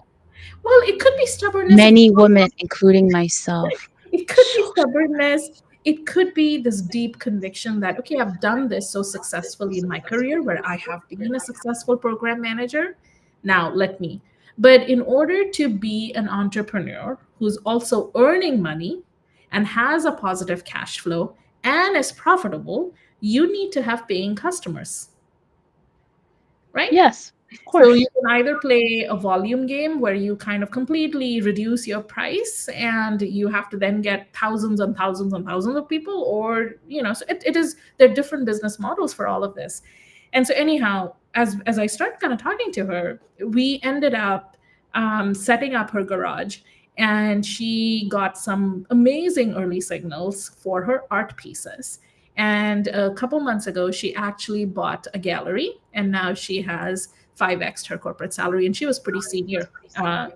well, it could be stubbornness. Many women, including myself. It could be stubbornness. It could be this deep conviction that, okay, I've done this so successfully in my career where I have been a successful program manager. Now let me. But in order to be an entrepreneur who's also earning money and has a positive cash flow and is profitable, you need to have paying customers, right? Yes, of So you course. can either play a volume game where you kind of completely reduce your price and you have to then get thousands and thousands and thousands of people, or, so it is, there are different business models for all of this. And so anyhow, as I started kind of talking to her, we ended up setting up her garage, and she got some amazing early signals for her art pieces. And a couple months ago, she actually bought a gallery, and now she has 5x her corporate salary, and she was pretty senior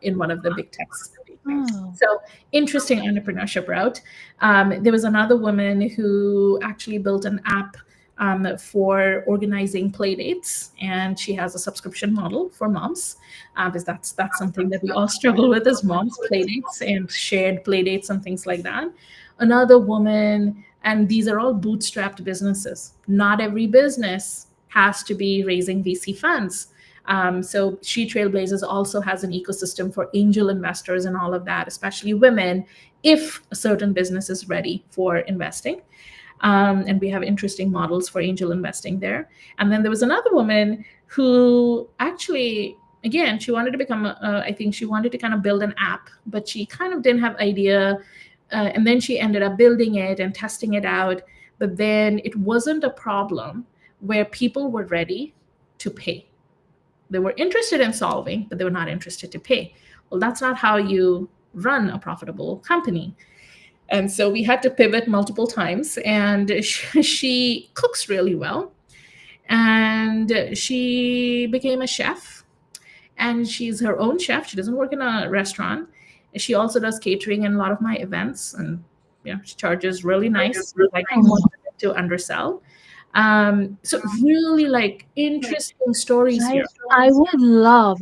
in one of the big techs. Oh, So interesting entrepreneurship route. There was another woman who actually built an app for organizing play dates, and she has a subscription model for moms, because that's something that we all struggle with as moms: play dates and shared play dates and things like that. Another woman, and these are all bootstrapped businesses. Not every business has to be raising VC funds. So SheTrailblazes also has an ecosystem for angel investors and all of that, especially women, if a certain business is ready for investing. And we have interesting models for angel investing there. And then there was another woman who actually, again, she wanted to become, I think she wanted to kind of build an app, but she kind of didn't have idea. And then she ended up building it and testing it out. But then it wasn't a problem where people were ready to pay. They were interested in solving, but they were not interested to pay. Well, that's not how you run a profitable company. And so we had to pivot multiple times. And she cooks really well. And she became a chef. And she's her own chef. She doesn't work in a restaurant. She also does catering and a lot of my events. And she charges really nice. Like, I wanted to undersell. So really like interesting stories here. I would love,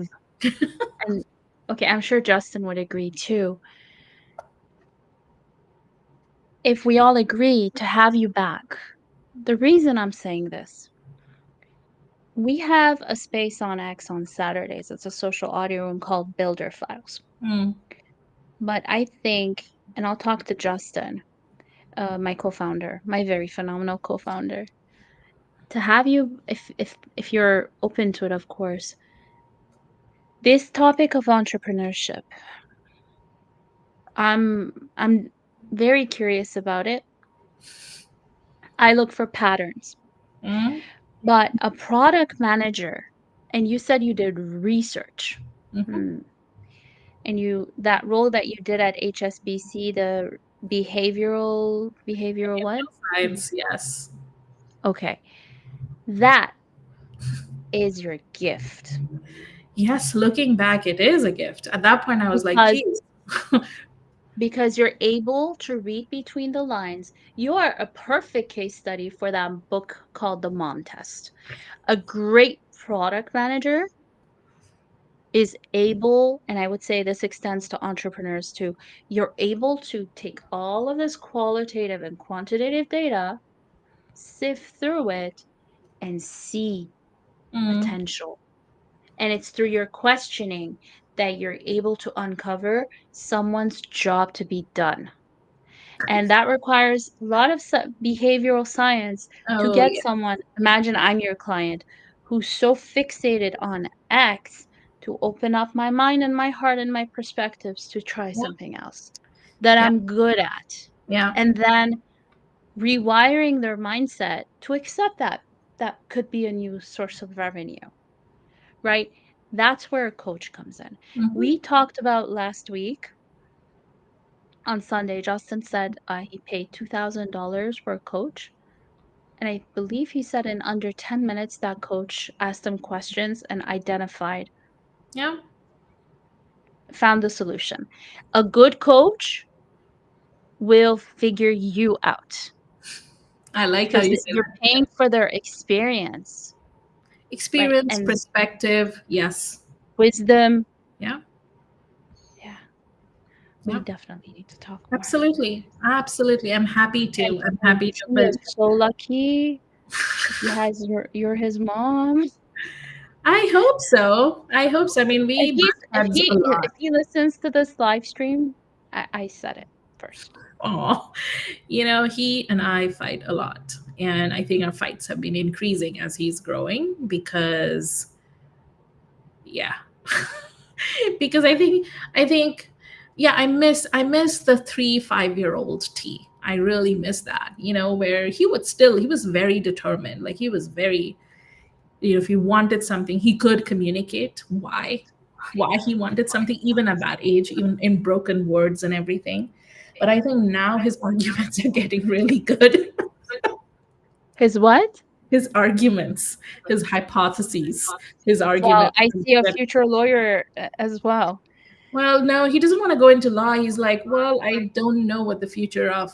and okay, I'm sure Justin would agree too, if we all agree to have you back. The reason I'm saying this, we have a space on X on Saturdays. It's a social audio room called Builder Files. Mm, But I think, and I'll talk to Justin, my co-founder, my very phenomenal co-founder, to have you, if you're open to it, of course. This topic of entrepreneurship, I'm very curious about it. I look for patterns. mm, But a product manager, and you said you did research. mhm. Hmm. And that role that you did at HSBC, the behavioral what? Science, yes. Okay. That is your gift. Yes, looking back, it is a gift. At that point, I was like, Because geez. because you're able to read between the lines. You are a perfect case study for that book called The Mom Test. A great product manager is able, and I would say this extends to entrepreneurs too, you're able to take all of this qualitative and quantitative data, sift through it, and see Mm. potential. And it's through your questioning that you're able to uncover someone's job to be done. And that requires a lot of behavioral science to Oh, get yeah. someone, imagine I'm your client, who's so fixated on X to open up my mind and my heart and my perspectives to try Yeah. something else that Yeah. I'm good at. Yeah. And then rewiring their mindset to accept that that could be a new source of revenue, right? That's where a coach comes in. Mhm. We talked about last week on Sunday, Justin said he paid $2,000 for a coach. And I believe he said in under 10 minutes that coach asked him questions and Yeah. found the solution. A good coach will figure you out I like how because you say you're that. Yeah. paying for their experience, right? Experience, And perspective. Yes. wisdom. Yeah. Yeah, we Yeah. definitely need to talk more. Absolutely. Absolutely. I'm happy And, to. I'm and happy to he build. is so lucky. He has you're his mom. I hope so. I hope so. I mean, we butt heads a If lot. he listens to this live stream, I said it first. Oh, he and I fight a lot. And I think our fights have been increasing as he's growing because, yeah. Because I think, yeah, I miss the 3 5 year old T. I really miss that, where he was very determined. Like he was very, if he wanted something, he could communicate why he wanted something, even at that age, even in broken words and everything. But I think now his arguments are getting really good. His what? His arguments, his hypotheses, his Well, arguments. I see a future lawyer as well Well, no, he doesn't want to go into law. He's like, well, I don't know what the future of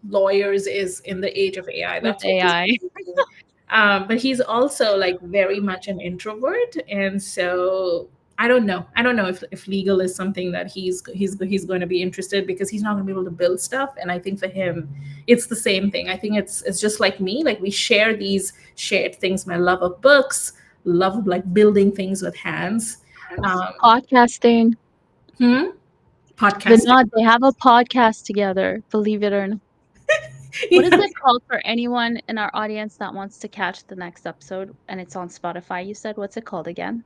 lawyers is in the age of AI. with That's what he's AI. saying. But he's also like very much an introvert, and so I don't know if legal is something that he's going to be interested, because he's not going to be able to build stuff. And I think for him, it's the same thing. I think it's just like me. Like we share these shared things: my love of books, love of like building things with hands. Um, Podcasting. hmm? Podcasting. Vinod, they have a podcast together, believe it or not. What is it called for anyone in our audience that wants to catch the next episode and it's on Spotify? You said, what's it called again?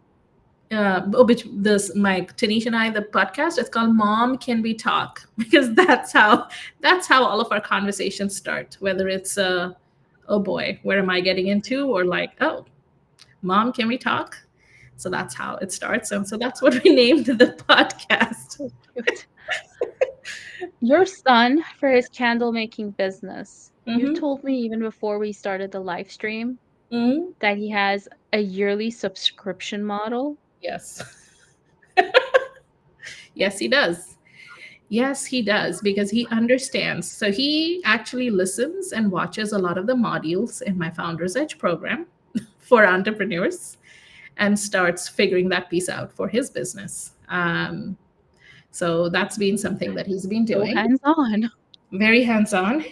Which this my Tanisha and I, the podcast, it's called Mom Can We Talk, because that's how all of our conversations start, whether it's oh boy, where am I getting into, or like, oh, Mom, can we talk? So that's how it starts, and so that's what we named the podcast. So cute. Your son, for his candle making business, you Mm-hmm. told me even before we started the live stream Mm-hmm. that he has a yearly subscription model. Yes. Yes, he does. Yes, he does, because he understands. So he actually listens and watches a lot of the modules in my Founders Edge program for entrepreneurs, and starts figuring that piece out for his business. So that's been something that he's been So doing, hands-on. very hands on.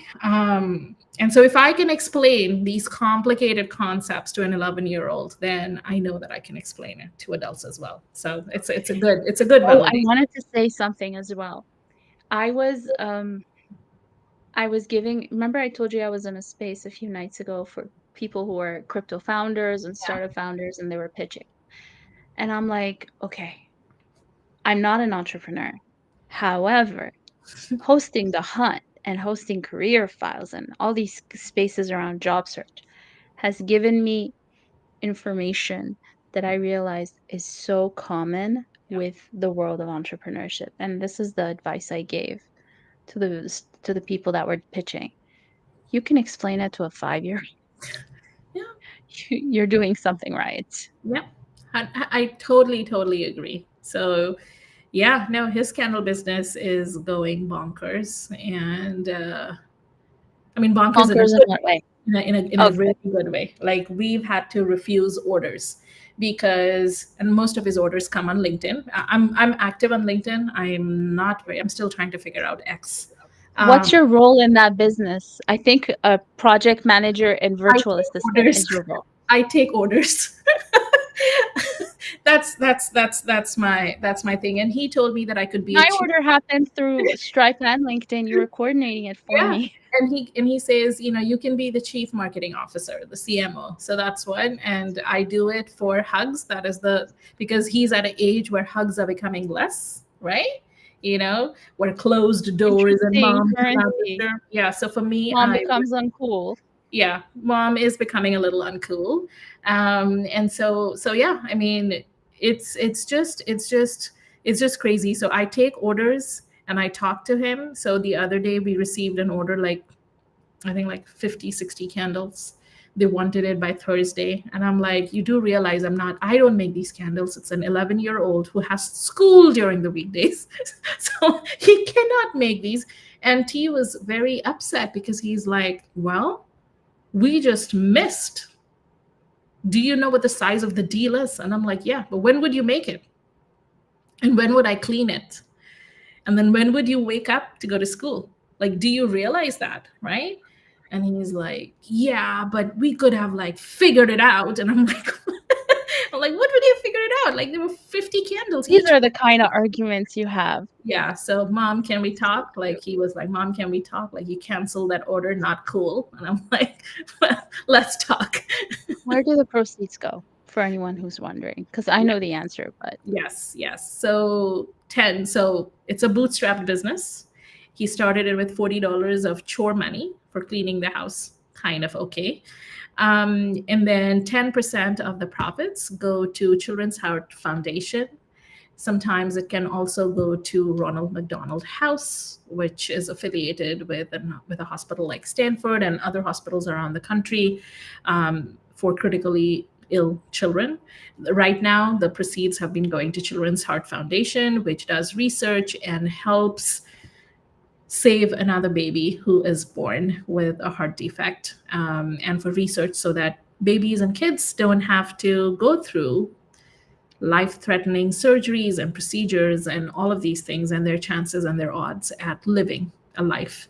And so if I can explain these complicated concepts to an 11-year-old, then I know that I can explain it to adults as well. So it's a good Oh, I validation. wanted to say something as well. I was um I was giving, remember I told you I was in a space a few nights ago for people who are crypto founders and Yeah. startup founders and they were pitching. And I'm like, okay, I'm not an entrepreneur. However, hosting the hunt and hosting career files and all these spaces around job search has given me information that I realized is so common with the world of entrepreneurship. And this is the advice I gave to the people that were pitching. You can explain it to a 5-year. Yeah. You're doing something right. Yeah. I totally agree. So Yeah, no, his candle business is going bonkers, and I mean bonkers in a Bonkers in good what way? in a Okay. really good way. Like we've had to refuse orders because, and most of his orders come on LinkedIn. I'm active on LinkedIn. I'm not very. I'm still trying to figure out X. What's Um, your role in that business? I think a project manager and I virtual take assistant orders. is your role. I take orders. That's my thing. And he told me that I could be a My chief. order happened through Stripe and LinkedIn. You were coordinating it for Yeah. me. And he says, you can be the chief marketing officer, the CMO. So that's what. And I do it for hugs. That is because he's at an age where hugs are becoming less, right? Where closed doors and Interesting mom currency. yeah. So for me, Mom becomes uncool. yeah, mom is becoming a little uncool. And so yeah, I mean, it's just crazy. So I take orders and I talk to him. So the other day we received an order, like I think like 50, 60 candles. They wanted it by Thursday. And I'm like, you do realize I don't make these candles. It's an 11-year-old who has school during the weekdays. So he cannot make these. And T was very upset because he's like, well, we just missed. Do you know what the size of the deal is? And I'm like, yeah, but when would you make it? And when would I clean it? And then when would you wake up to go to school? Like, do you realize that? Right. And he's like, yeah, but we could have like figured it out. And I'm like, I'm like, what would you figure it out? Like there were 50 candles. These are the kind of arguments you have. Yeah. So, mom, can we talk? Like he was like, mom, can we talk? Like you canceled that order. Not cool. And I'm like, well, let's talk. Where do the proceeds go for anyone who's wondering? Because I know the answer, but Yes. So it's a bootstrapped business. He started it with $40 of chore money for cleaning the house. Kind of okay. And then 10% of the profits go to Children's Heart Foundation. Sometimes it can also go to Ronald McDonald House, which is affiliated with a hospital like Stanford and other hospitals around the country, for critically ill children. Right now, the proceeds have been going to Children's Heart Foundation, which does research and helps save another baby who is born with a heart defect, and for research so that babies and kids don't have to go through life-threatening surgeries and procedures and all of these things, and their chances and their odds at living a life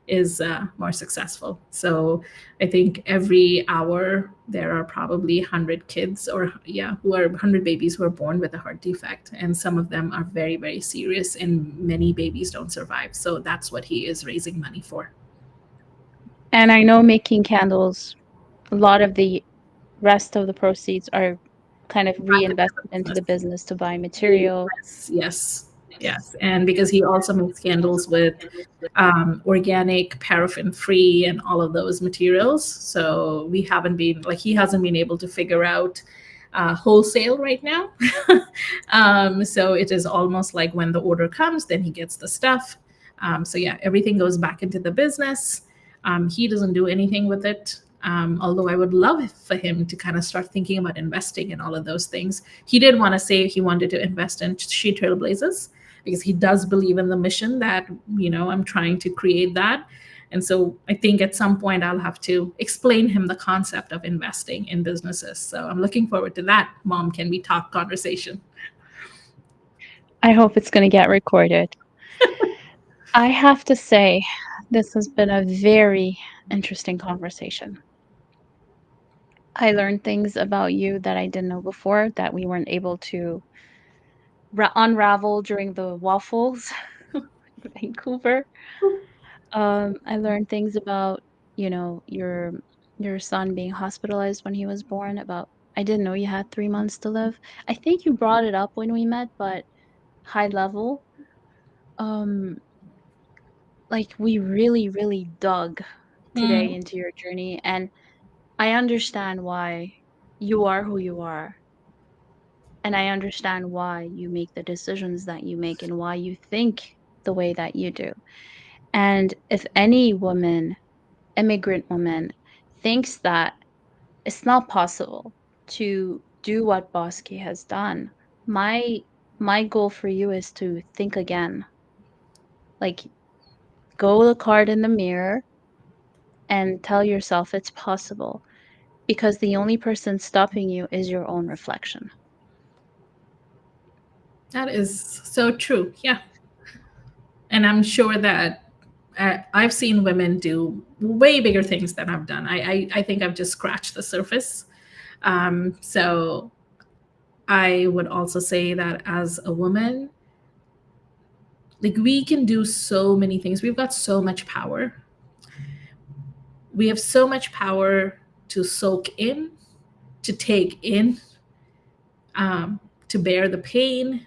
is more successful. So I think every hour there are probably 100 kids, or yeah, 100 babies who are born with a heart defect, and some of them are very, very serious, and many babies don't survive. So that's what he is raising money for. and I know making candles, a lot of the rest of the proceeds are kind of reinvested into the business to buy material. Yes. And because he also makes candles with organic, paraffin free, and all of those materials. So he hasn't been able to figure out wholesale right now. So it is almost like when the order comes, then he gets the stuff. So yeah, everything goes back into the business. He doesn't do anything with it. Although I would love for him to kind of start thinking about investing in all of those things. He did want to say he wanted to invest in SheTrailblazes because he does believe in the mission that, I'm trying to create that. And so I think at some point I'll have to explain him the concept of investing in businesses. So I'm looking forward to that Mom Can We Talk conversation. I hope it's going to get recorded. I have to say, this has been a very interesting conversation. I learned things about you that I didn't know before that we weren't able to unravel during the waffles in Vancouver. I learned things about, your son being hospitalized when he was born. I didn't know you had 3 months to live. I think you brought it up when we met, but high level. Um, like we really, really dug today Hmm. into your journey, and I understand why you are who you are. And I understand why you make the decisions that you make and why you think the way that you do. And if any woman, immigrant woman, thinks that it's not possible to do what Bosky has done, my my goal for you is to think again. Like, go look hard in the mirror and tell yourself it's possible, because the only person stopping you is your own reflection. That is so true. Yeah. And I'm sure that I've seen women do way bigger things than I've done. I think I've just scratched the surface. So I would also say that as a woman, like we can do so many things. We've got so much power. We have so much power to soak in, to take in, to bear the pain,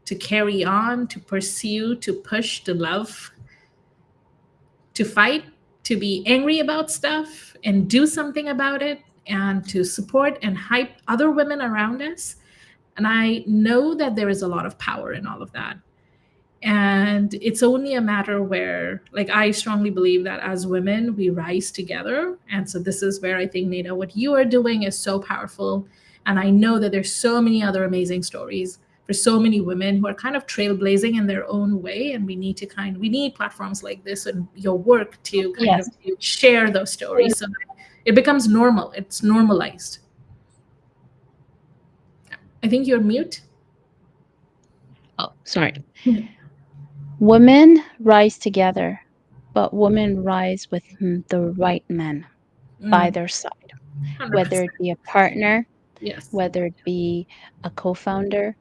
to carry on, to pursue, to push, to love, to fight, to be angry about stuff and do something about it, and to support and hype other women around us. And I know that there is a lot of power in all of that. And it's only a matter where, like, I strongly believe that as women, we rise together. And so this is where I think, Neda, what you are doing is so powerful. And I know that there's so many other amazing stories for so many women who are kind of trailblazing in their own way. And we need platforms like this and your work to kind of Yes. share those stories so that it becomes normal. It's normalized. I think you're mute. Oh, sorry. Women rise together, but women rise with the right men by their side, whether 100%. it be a partner, Yes. whether it be a co-founder,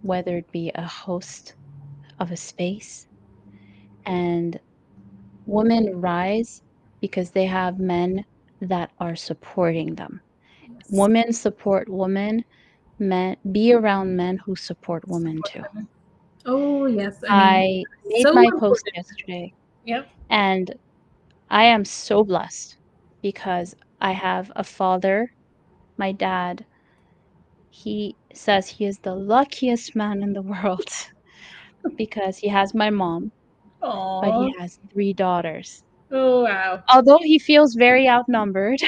whether it be a host of a space. And women rise because they have men that are supporting them. Yes. Women support women, men be around men who support women too. Oh, yes. I mean, I made so my post important. yesterday, Yep. and I am so blessed because I have a father, my dad. He says he is the luckiest man in the world because he has my mom, but he Oh, has 3 daughters. oh, wow. Although he feels very outnumbered,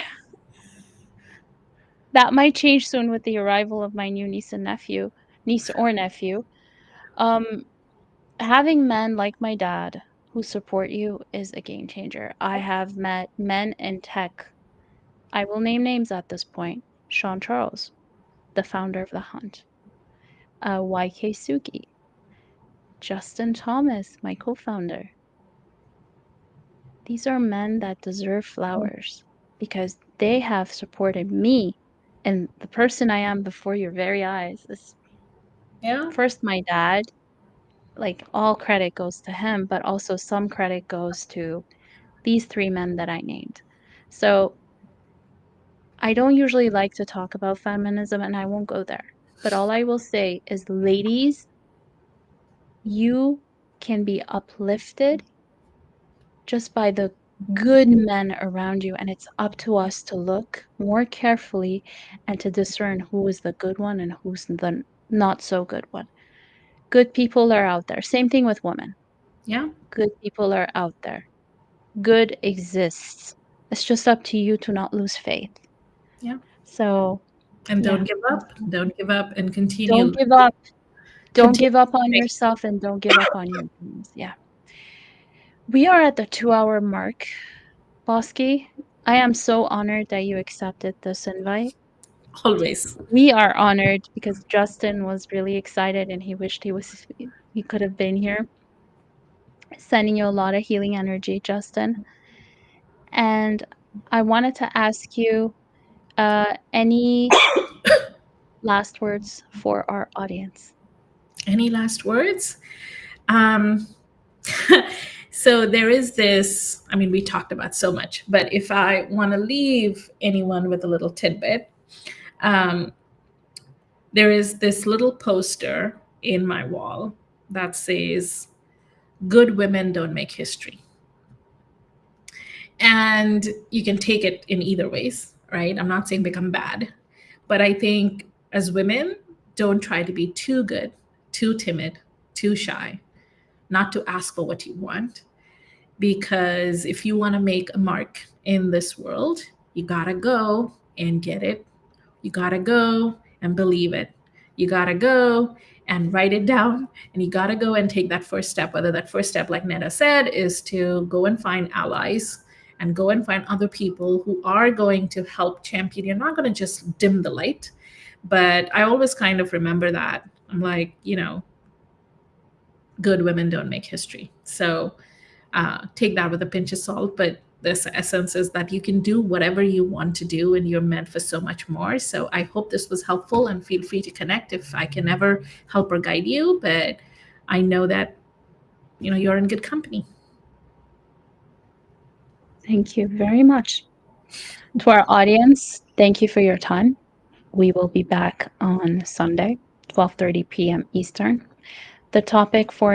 that might change soon with the arrival of my new niece or nephew. Um, Having men like my dad who support you is a game changer. I have met men in tech. I will name names at this point. Sean Charles, the founder of The Hunt. YK Suki, Justin Thomas, my co-founder. These are men that deserve flowers because they have supported me, and the person I am before your very eyes is Yeah. first my dad. Like, all credit goes to him, but also some credit goes to these 3 men that I named. So, I don't usually like to talk about feminism, and I won't go there. But all I will say is, ladies, you can be uplifted just by the good men around you, and it's up to us to look more carefully and to discern who is the good one and who's the not so good one. Good people are out there. Same thing with women. Yeah. Good people are out there. Good exists. It's just up to you to not lose faith. Yeah. So, And yeah, don't give up. Don't give up and don't continue. give up. Don't Continue. give up on yourself and don't give up on your dreams. Yeah. We are at the 2-hour mark, Bosky. I am so honored that you accepted this invite. Always. We are honored because Justin was really excited and he wished he could have been here. Sending you a lot of healing energy, Justin. And I wanted to ask you any last words for our audience. Any last words? Um, so there is this, I mean, we talked about so much, but if I want to leave anyone with a little tidbit, um, there is this little poster in my wall that says, "Good women don't make history." And you can take it in either ways, right? I'm not saying become bad, but I think as women, don't try to be too good, too timid, too shy, not to ask for what you want. Because if you want to make a mark in this world, you gotta go and get it. You gotta go and believe it. You gotta go and write it down. And you got to go and take that first step, whether that first step, like Neda said, is to go and find allies and go and find other people who are going to help champion. You're not going to just dim the light. But I always kind of remember that. I'm like, good women don't make history. So take that with a pinch of salt. But this essence is that you can do whatever you want to do and you're meant for so much more. So I hope this was helpful, and feel free to connect if I can ever help or guide you. But I know that, you're in good company. Thank you very much. To our audience, thank you for your time. We will be back on Sunday, 12:30 p.m. Eastern. The topic for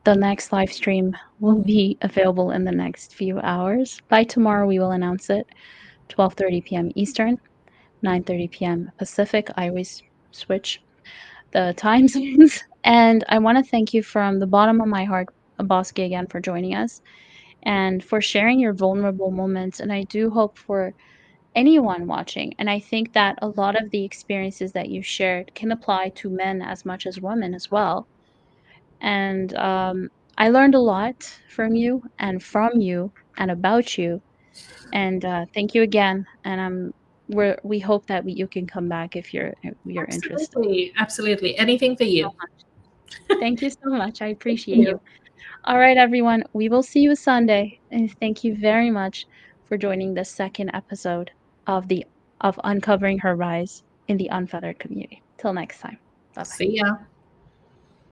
the next live stream will be available in the next few hours. By tomorrow, we will announce it. 12:30 p.m. Eastern, 9:30 p.m. Pacific. I always switch the time zones. And I want to thank you from the bottom of my heart, Bosky, again, for joining us and for sharing your vulnerable moments. And I do hope for anyone watching, and I think that a lot of the experiences that you shared can apply to men as much as women as well. And I learned a lot from you and about you. And thank you again. And we hope that you can come back if you're interested. Absolutely. Absolutely. Anything for you. Thank you so much. I appreciate You. you. All right, everyone. We will see you Sunday. And thank you very much for joining the second episode of the of Uncovering Her Rise in the Unfeathered Community. Till next time. Bye bye. See ya.